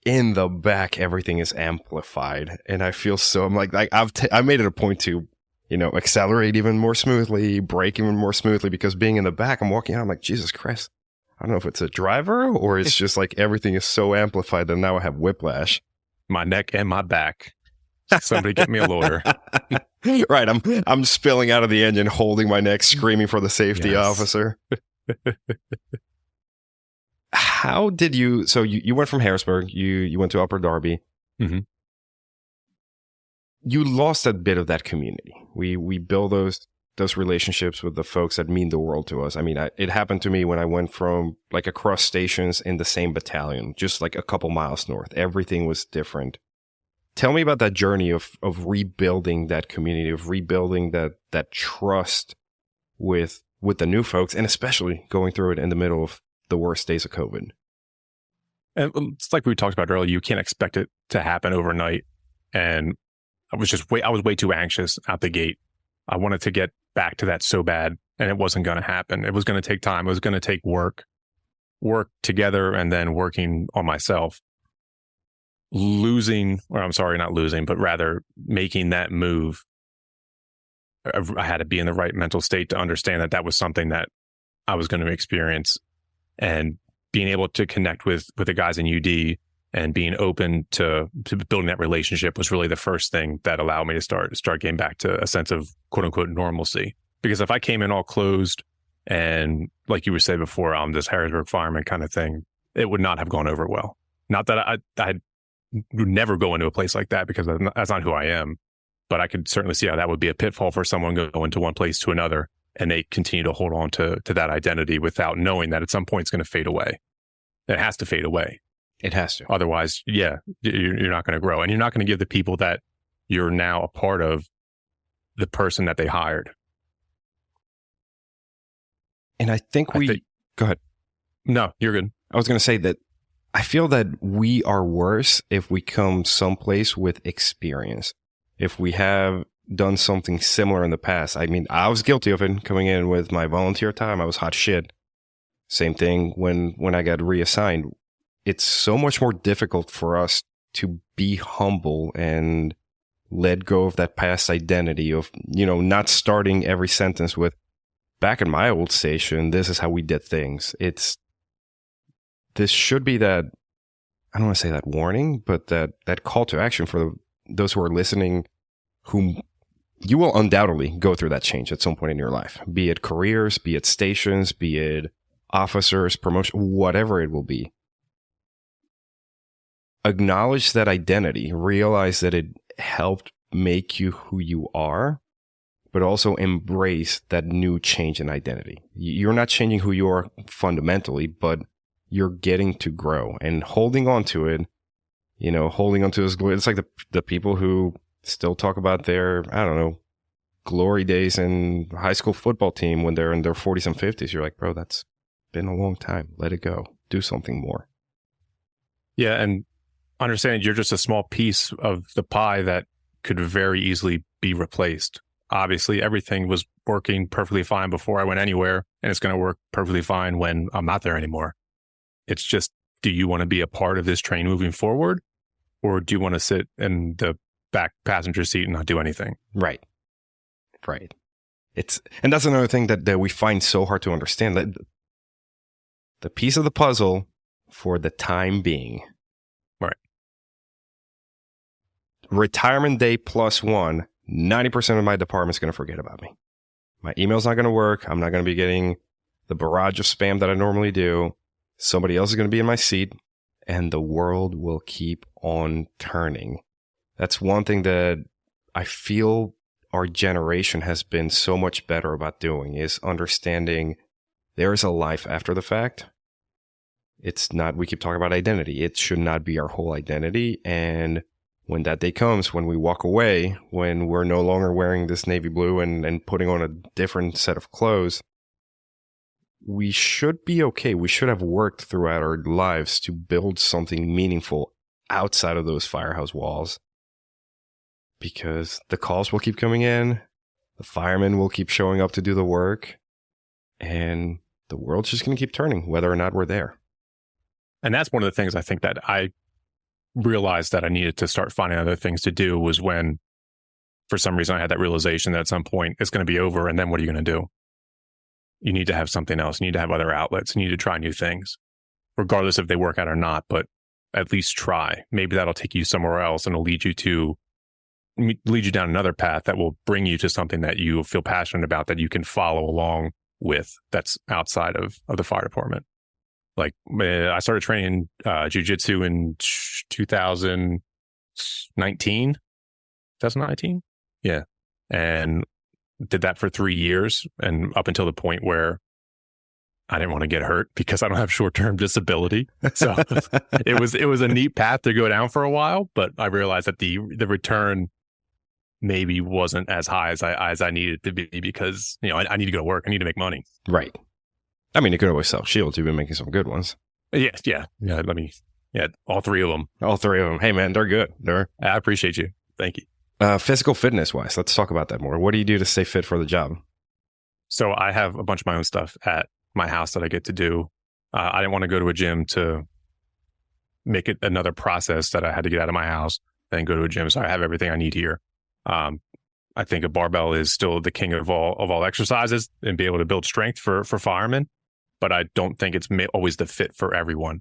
in the back, everything is amplified. And I feel so, I'm like I made it a point to, accelerate even more smoothly, brake even more smoothly, because being in the back, I'm walking out, I'm like, Jesus Christ. I don't know if it's a driver or it's just like everything is so amplified that now I have whiplash. My neck and my back. Somebody get me a lawyer. Right. I'm spilling out of the engine, holding my neck, screaming for the safety officer. How did you, so you went from Harrisburg, you went to Upper Darby. Mm-hmm. You lost a bit of that community. We build those relationships with the folks that mean the world to us. I mean, it happened to me when I went from like across stations in the same battalion, just like a couple miles north. Everything was different. Tell me about that journey of rebuilding that community, of rebuilding that trust with the new folks, and especially going through it in the middle of the worst days of COVID. And it's like we talked about earlier, you can't expect it to happen overnight. And I was way too anxious out the gate. I wanted to get back to that so bad, and it wasn't going to happen. It was going to take time. It was going to take work together, and then working on myself. Not losing, but rather making that move. I had to be in the right mental state to understand that was something that I was going to experience, and being able to connect with the guys in UD and being open to building that relationship was really the first thing that allowed me to start getting back to a sense of quote unquote normalcy. Because if I came in all closed and like you were saying before, I'm this Harrisburg fireman kind of thing, it would not have gone over well. Not that I would never go into a place like that, because that's not who I am. But I could certainly see how that would be a pitfall for someone going to one place to another, and they continue to hold on to that identity without knowing that at some point it's going to fade away. It has to fade away. It has to. Otherwise, you're not going to grow. And you're not going to give the people that you're now a part of the person that they hired. And I think go ahead. No, you're good. I was going to say that I feel that we are worse if we come someplace with experience. If we have done something similar in the past. I mean, I was guilty of it coming in with my volunteer time. I was hot shit. Same thing when I got reassigned. It's so much more difficult for us to be humble and let go of that past identity of, not starting every sentence with, back in my old station, this is how we did things. This should be that, I don't want to say that warning, but that call to action for those who are listening, whom you will undoubtedly go through that change at some point in your life, be it careers, be it stations, be it officers, promotion, whatever it will be. Acknowledge that identity, realize that it helped make you who you are, but also embrace that new change in identity. You're not changing who you are fundamentally, but you're getting to grow and holding on to it, holding on to this glory. It's like the people who still talk about their, I don't know, glory days in high school football team when they're in their 40s and 50s. You're like, bro, that's been a long time. Let it go. Do something more. Yeah, and understand you're just a small piece of the pie that could very easily be replaced. Obviously, everything was working perfectly fine before I went anywhere, and it's going to work perfectly fine when I'm not there anymore. It's just, do you want to be a part of this train moving forward, or do you want to sit in the back passenger seat and not do anything? Right. And that's another thing that we find so hard to understand, that the piece of the puzzle for the time being. Right. Retirement day +1, 90% of my department's going to forget about me. My email's not going to work. I'm not going to be getting the barrage of spam that I normally do. Somebody else is going to be in my seat, and the world will keep on turning. That's one thing that I feel our generation has been so much better about doing, is understanding there is a life after the fact. It's not, we keep talking about identity. It should not be our whole identity. And when that day comes, when we walk away, when we're no longer wearing this navy blue and putting on a different set of clothes, we should be okay. We should have worked throughout our lives to build something meaningful outside of those firehouse walls, because the calls will keep coming in, the firemen will keep showing up to do the work, and the world's just going to keep turning, whether or not we're there. And that's one of the things I think that I realized that I needed to start finding other things to do was when, for some reason, I had that realization that at some point it's going to be over. And then what are you going to do? You need to have something else. You need to have other outlets. You need to try new things, regardless if they work out or not, but at least try. Maybe that'll take you somewhere else and it'll lead you down another path that will bring you to something that you feel passionate about, that you can follow along with, that's outside of the fire department. Like, I started training jiu-jitsu in 2019. Yeah. And did that for 3 years, and up until the point where I didn't want to get hurt because I don't have short-term disability. So it was a neat path to go down for a while, but I realized that the return maybe wasn't as high as I needed to be, because, you know, I need to go to work. I need to make money. Right. I mean, you could always sell shields. You've been making some good ones. Yes. Yeah. All three of them. Hey, man, they're good. I appreciate you. Thank you. Physical fitness wise, let's talk about that more. What do you do to stay fit for the job? So I have a bunch of my own stuff at my house that I get to do. I didn't want to go to a gym to make it another process that I had to get out of my house, then go to a gym. So I have everything I need here. I think a barbell is still the king of all exercises, and be able to build strength for firemen. But I don't think it's always the fit for everyone.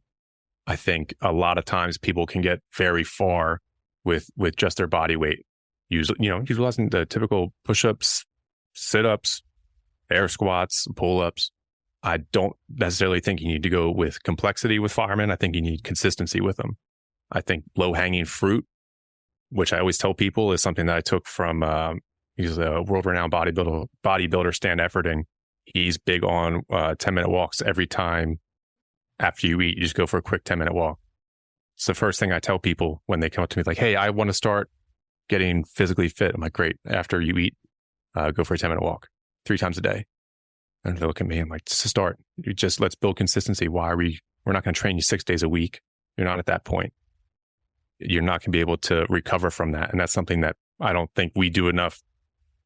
I think a lot of times people can get very far with just their body weight. Utilizing the typical push-ups, sit-ups, air squats, pull-ups. I don't necessarily think you need to go with complexity with firemen. I think you need consistency with them. I think low-hanging fruit, which I always tell people, is something that I took from, he's a world-renowned bodybuilder, Stan Efforting. He's big on 10-minute walks every time after you eat. You just go for a quick 10-minute walk. It's the first thing I tell people when they come up to me, like, hey, I want to start getting physically fit. I'm like, great. After you eat, go for a 10-minute walk 3 times a day. And they look at me, I'm like, just to start, let's build consistency. We're not going to train you 6 days a week. You're not at that point. You're not going to be able to recover from that. And that's something that I don't think we do enough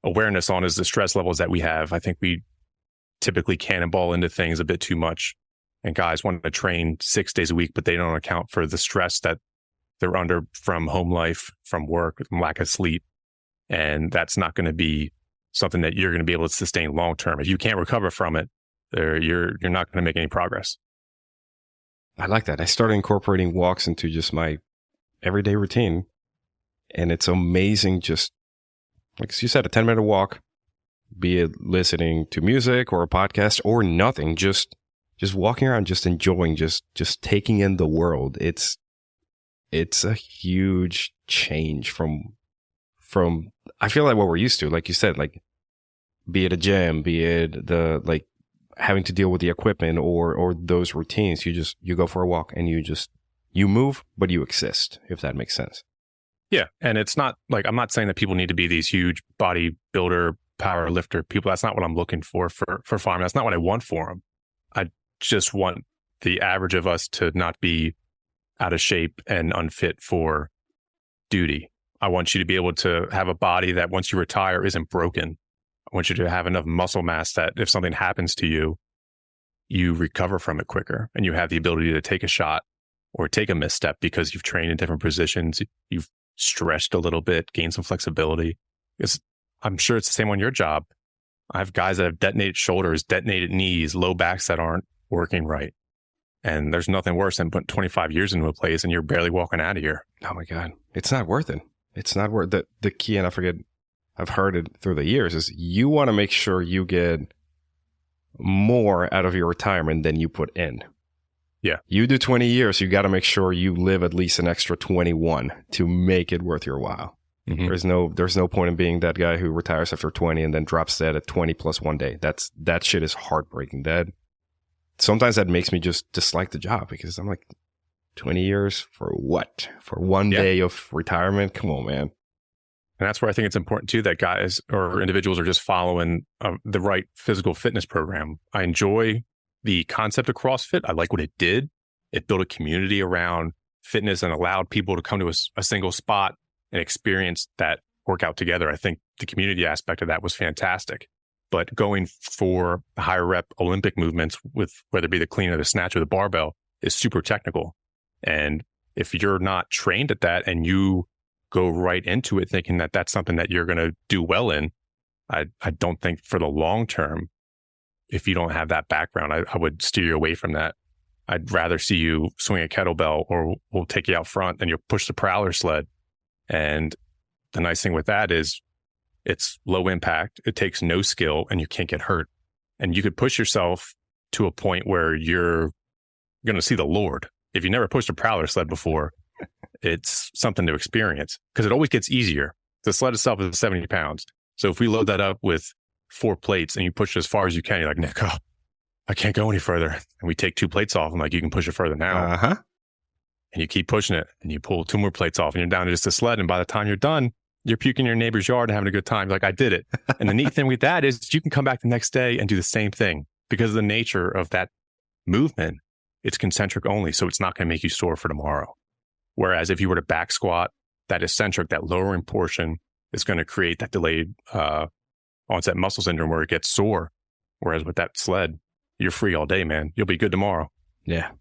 awareness on, is the stress levels that we have. I think we typically cannonball into things a bit too much. And guys want to train 6 days a week, but they don't account for the stress that they're under from home life, from work, from lack of sleep. And that's not going to be something that you're going to be able to sustain long term. If you can't recover from it, you're not going to make any progress. I like that. I started incorporating walks into just my everyday routine. And it's amazing, just like you said, a 10-minute walk, be it listening to music or a podcast or nothing, just walking around, just enjoying, just taking in the world. It's a huge change from I feel like what we're used to, like you said, like be it a gym, be it the like having to deal with the equipment or those routines. You go for a walk and you move, but you exist, if that makes sense. Yeah. And it's not like, I'm not saying that people need to be these huge bodybuilder, power lifter people. That's not what I'm looking for firemen. That's not what I want for them. I just want the average of us to not be out of shape and unfit for duty. I want you to be able to have a body that once you retire isn't broken. I want you to have enough muscle mass that if something happens to you, you recover from it quicker, and you have the ability to take a shot or take a misstep because you've trained in different positions. You've stretched a little bit, gained some flexibility. I'm sure it's the same on your job. I have guys that have detonated shoulders, detonated knees, low backs that aren't working right. And there's nothing worse than putting 25 years into a place and you're barely walking out of here. Oh my God. It's not worth it. It's not worth it. The key, and I've heard it through the years, is you want to make sure you get more out of your retirement than you put in. Yeah. You do 20 years, you got to make sure you live at least an extra 21 to make it worth your while. Mm-hmm. There's no point in being that guy who retires after 20 and then drops dead at 20 plus 1 day. That shit is heartbreaking. Sometimes that makes me just dislike the job, because I'm like, 20 years for what? For 1 day of retirement? Come on, man. And that's where I think it's important too, that guys or individuals are just following the right physical fitness program. I enjoy the concept of CrossFit. I like what it did. It built a community around fitness and allowed people to come to a single spot and experience that workout together. I think the community aspect of that was fantastic. But going for higher rep Olympic movements, with whether it be the clean or the snatch or the barbell, is super technical. And if you're not trained at that and you go right into it thinking that that's something that you're going to do well in, I don't think for the long term, if you don't have that background, I would steer you away from that. I'd rather see you swing a kettlebell, or we'll take you out front and you'll push the prowler sled. And the nice thing with that is it's low impact, it takes no skill, and you can't get hurt. And you could push yourself to a point where you're going to see the Lord. If you never pushed a prowler sled before, it's something to experience, because it always gets easier. The sled itself is 70 pounds. So if we load that up with 4 plates and you push it as far as you can, you're like, Nick, I can't go any further. And we take 2 plates off. I'm like, you can push it further now. And you keep pushing it and you pull 2 more plates off and you're down to just a sled. And by the time you're done, you're puking in your neighbor's yard and having a good time. Like, I did it. And the neat thing with that is you can come back the next day and do the same thing, because of the nature of that movement. It's concentric only. So it's not going to make you sore for tomorrow. Whereas if you were to back squat, that eccentric, that lowering portion is going to create that delayed onset muscle syndrome where it gets sore. Whereas with that sled, you're free all day, man. You'll be good tomorrow. Yeah.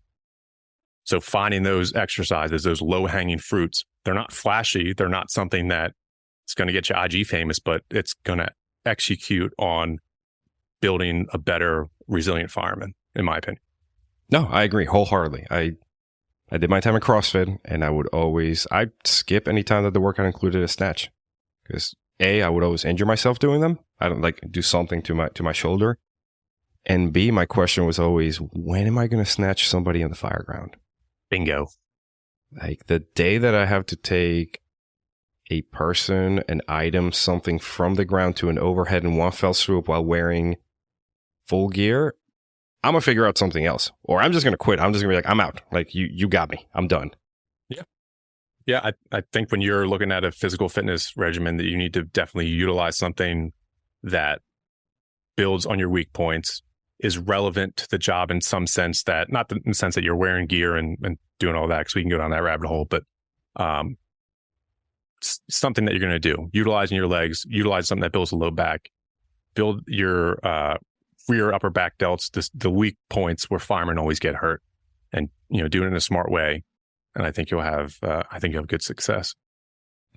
So finding those exercises, those low-hanging fruits, they're not flashy. They're not something that it's going to get you IG famous, but it's going to execute on building a better, resilient fireman, in my opinion. No, I agree wholeheartedly. I did my time at CrossFit, and I'd skip any time that the workout included a snatch, because A, I would always injure myself doing them. I don't do something to my shoulder. And B, my question was always, when am I going to snatch somebody in the fireground? Bingo. Like, the day that I have to take a person, an item, something from the ground to an overhead in one fell swoop while wearing full gear, I'm going to figure out something else. Or I'm just going to quit. I'm just going to be like, I'm out. Like, you got me. I'm done. Yeah. Yeah, I think when you're looking at a physical fitness regimen, that you need to definitely utilize something that builds on your weak points, is relevant to the job in some sense, that not in the sense that you're wearing gear and doing all that, because we can go down that rabbit hole, but something that you're going to do, utilizing your legs, utilize something that builds the low back, build your rear upper back delts, the weak points where firemen always get hurt, and do it in a smart way. And I think you'll have good success.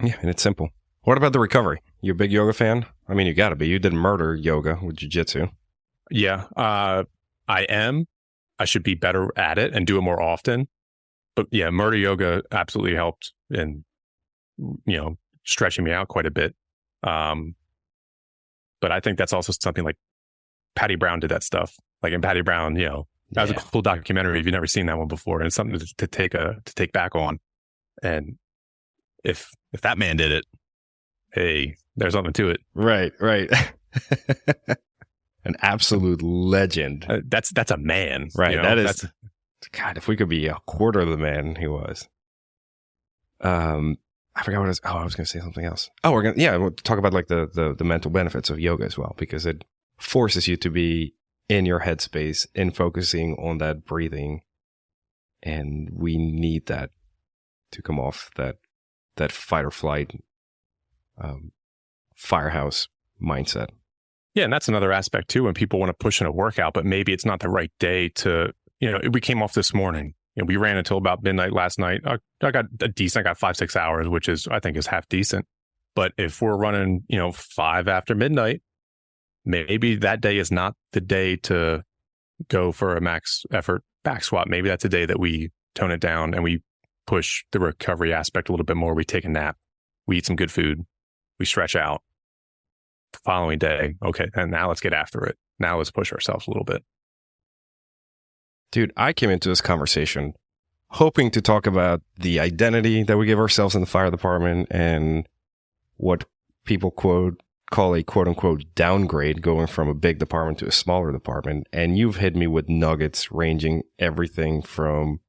Yeah, and it's simple. What about the recovery? You a big yoga fan? I mean, you got to be. You did murder yoga with jiu-jitsu. Yeah, I am. I should be better at it and do it more often. But yeah, murder yoga absolutely helped in, stretching me out quite a bit. But I think that's also something like Patty Brown did that stuff. Like in Patty Brown, that was a cool documentary if you've never seen that one before, and it's something to take back on. And if that man did it, hey, there's something to it. Right. An absolute legend. That's a man. Right. God, if we could be a quarter of the man he was. I forgot what it was. Oh, I was going to say something else. Oh, we'll talk about like the mental benefits of yoga as well, because it forces you to be in your headspace and focusing on that breathing. And we need that to come off that fight or flight, firehouse mindset. Yeah. And that's another aspect too, when people want to push in a workout, but maybe it's not the right day to, we came off this morning and we ran until about midnight last night. I got 5-6 hours, which I think is half decent. But if we're running, 5 after midnight, maybe that day is not the day to go for a max effort back squat. Maybe that's a day that we tone it down and we push the recovery aspect a little bit more. We take a nap, we eat some good food, we stretch out. The following day, okay, and now let's get after it. Now let's push ourselves a little bit. Dude, I came into this conversation hoping to talk about the identity that we give ourselves in the fire department and what people call a quote unquote downgrade, going from a big department to a smaller department. And you've hit me with nuggets ranging everything from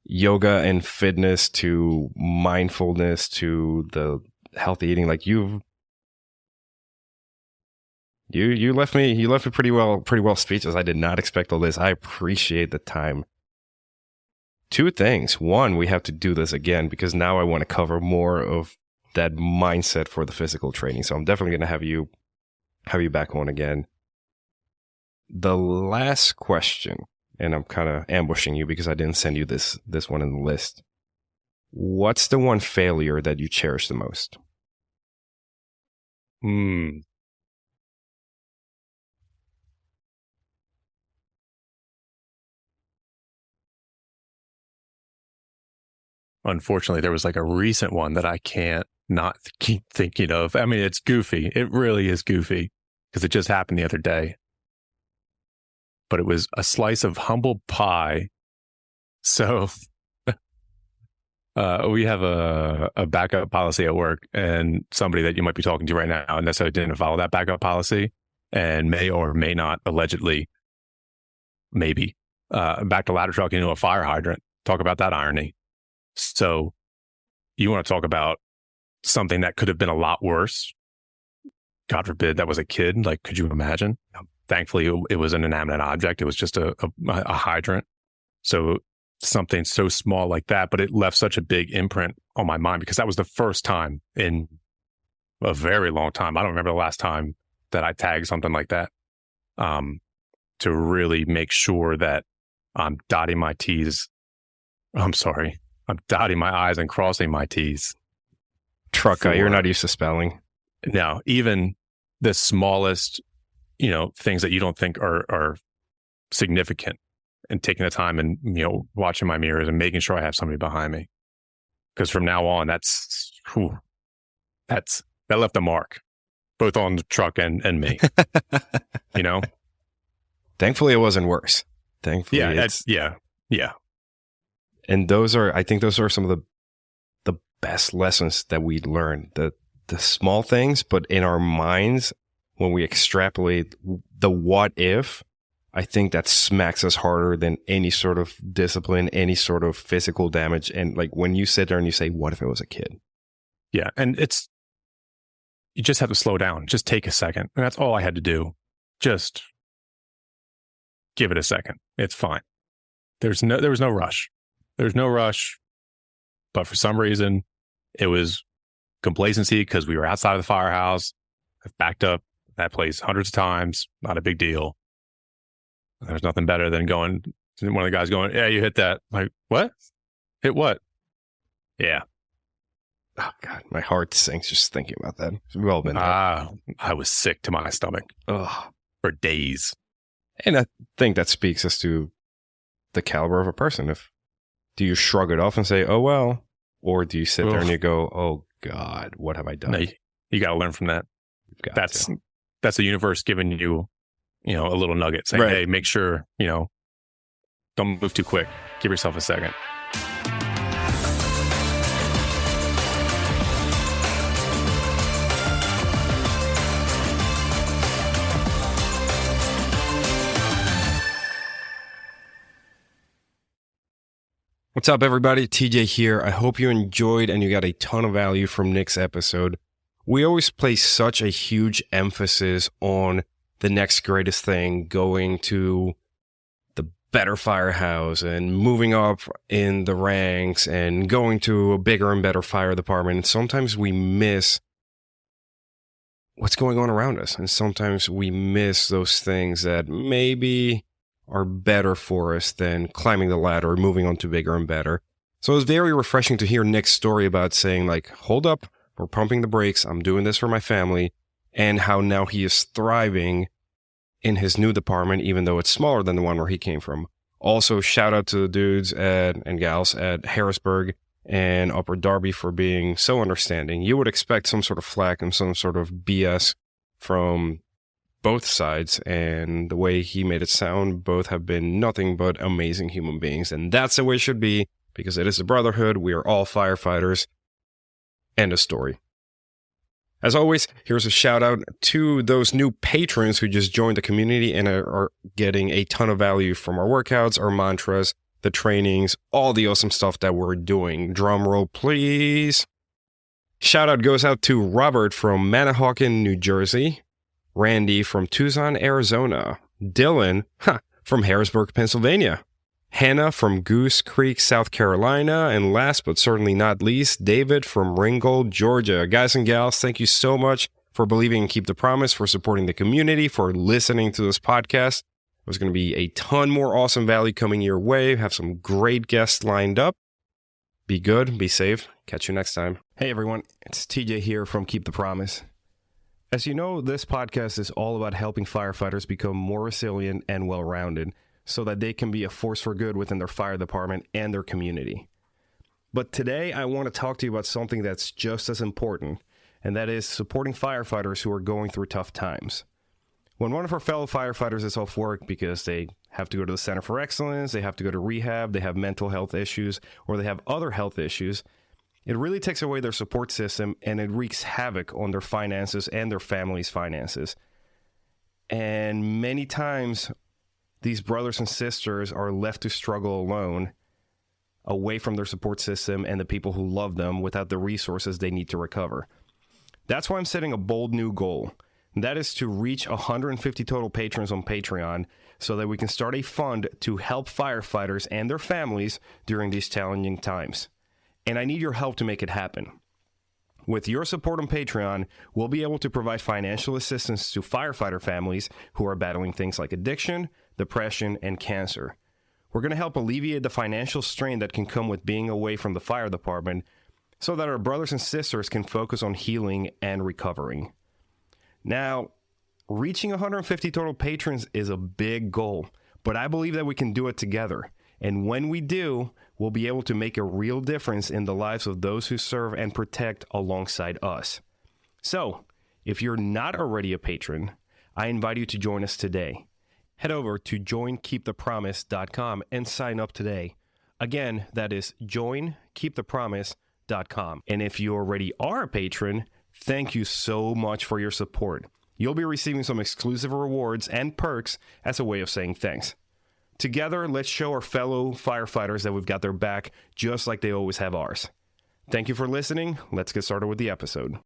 yoga and fitness to mindfulness to the healthy eating. Like you left me pretty well speechless. I did not expect all this. I appreciate the time. 2 things. One, we have to do this again, because now I want to cover more of that mindset for the physical training. So I'm definitely going to have you back on again. The last question, and I'm kind of ambushing you because I didn't send you this one in the list. what's the one failure that you cherish the most? Unfortunately, there was like a recent one that I can't not keep thinking of. I mean, it's goofy. It really is goofy because it just happened the other day. But it was a slice of humble pie. So we have a backup policy at work, and somebody that you might be talking to right now necessarily didn't follow that backup policy and may or may not allegedly, maybe, backed a ladder truck into a fire hydrant. Talk about that irony. So you want to talk about something that could have been a lot worse. God forbid that was a kid. Like, could you imagine? Thankfully, it was an inanimate object. It was just a hydrant. So something so small like that, but it left such a big imprint on my mind because that was the first time in a very long time. I don't remember the last time that I tagged something like that, to really make sure that I'm dotting my T's. I'm sorry. I'm dotting my I's and crossing my T's. Truck guy, you're not used to spelling. No, even the smallest, things that you don't think are significant, and taking the time and, watching my mirrors and making sure I have somebody behind me. Because from now on, that left a mark, both on the truck and me, Thankfully, it wasn't worse. Thankfully, yeah. And I think those are some of the best lessons that we learn. The small things, but in our minds, when we extrapolate the what if, I think that smacks us harder than any sort of discipline, any sort of physical damage. And like when you sit there and you say, what if it was a kid? Yeah. And you just have to slow down. Just take a second. And that's all I had to do. Just give it a second. It's fine. There was no rush. There's no rush. But for some reason, it was complacency because we were outside of the firehouse. I've backed up that place hundreds of times. Not a big deal. There's nothing better than one of the guys going, yeah, you hit that. Like, what? Hit what? Yeah. Oh, God, my heart sinks just thinking about that. We've all been there. I was sick to my stomach for days. And I think that speaks as to the caliber of a person. Do you shrug it off and say, oh, well, or do you sit there and you go, oh, God, what have I done? No, you got to learn from that. That's the universe giving you, a little nugget saying, hey, make sure, don't move too quick. Give yourself a second. What's up, everybody? TJ here. I hope you enjoyed and you got a ton of value from Nick's episode. We always place such a huge emphasis on the next greatest thing, going to the better firehouse and moving up in the ranks and going to a bigger and better fire department. And sometimes we miss what's going on around us. And sometimes we miss those things that maybe are better for us than climbing the ladder or moving on to bigger and better. So it was very refreshing to hear Nick's story about saying, like, hold up, we're pumping the brakes, I'm doing this for my family, and how now he is thriving in his new department, even though it's smaller than the one where he came from. Also, shout out to the dudes and gals at Harrisburg and Upper Darby for being so understanding. You would expect some sort of flack and some sort of BS from both sides, and the way he made it sound, both have been nothing but amazing human beings, and that's the way it should be, because it is a brotherhood. We are all firefighters. End of story. As always, here's a shout out to those new patrons who just joined the community and are getting a ton of value from our workouts, our mantras, the trainings, all the awesome stuff that we're doing. Drum roll, please. Shout out goes out to Robert from Manahawkin, New Jersey, Randy from Tucson, Arizona, Dylan from Harrisburg, Pennsylvania, Hannah from Goose Creek, South Carolina, and last but certainly not least, David from Ringgold, Georgia. Guys and gals, thank you so much for believing in Keep the Promise, for supporting the community, for listening to this podcast. There's going to be a ton more awesome value coming your way. Have some great guests lined up. Be good, be safe. Catch you next time. Hey everyone, it's TJ here from Keep the Promise. As you know, this podcast is all about helping firefighters become more resilient and well-rounded so that they can be a force for good within their fire department and their community. But today I want to talk to you about something that's just as important, and that is supporting firefighters who are going through tough times. When one of our fellow firefighters is off work because they have to go to the Center for Excellence, they have to go to rehab, they have mental health issues, or they have other health issues, it really takes away their support system and it wreaks havoc on their finances and their family's finances. And many times, these brothers and sisters are left to struggle alone, away from their support system and the people who love them without the resources they need to recover. That's why I'm setting a bold new goal. That is to reach 150 total patrons on Patreon so that we can start a fund to help firefighters and their families during these challenging times. And I need your help to make it happen. With your support on Patreon, we'll be able to provide financial assistance to firefighter families who are battling things like addiction, depression, and cancer. We're going to help alleviate the financial strain that can come with being away from the fire department so that our brothers and sisters can focus on healing and recovering. Now, reaching 150 total patrons is a big goal, but I believe that we can do it together. And when we do, we'll be able to make a real difference in the lives of those who serve and protect alongside us. So, if you're not already a patron, I invite you to join us today. Head over to joinkeepthepromise.com and sign up today. Again, that is joinkeepthepromise.com. And if you already are a patron, thank you so much for your support. You'll be receiving some exclusive rewards and perks as a way of saying thanks. Together, let's show our fellow firefighters that we've got their back just like they always have ours. Thank you for listening. Let's get started with the episode.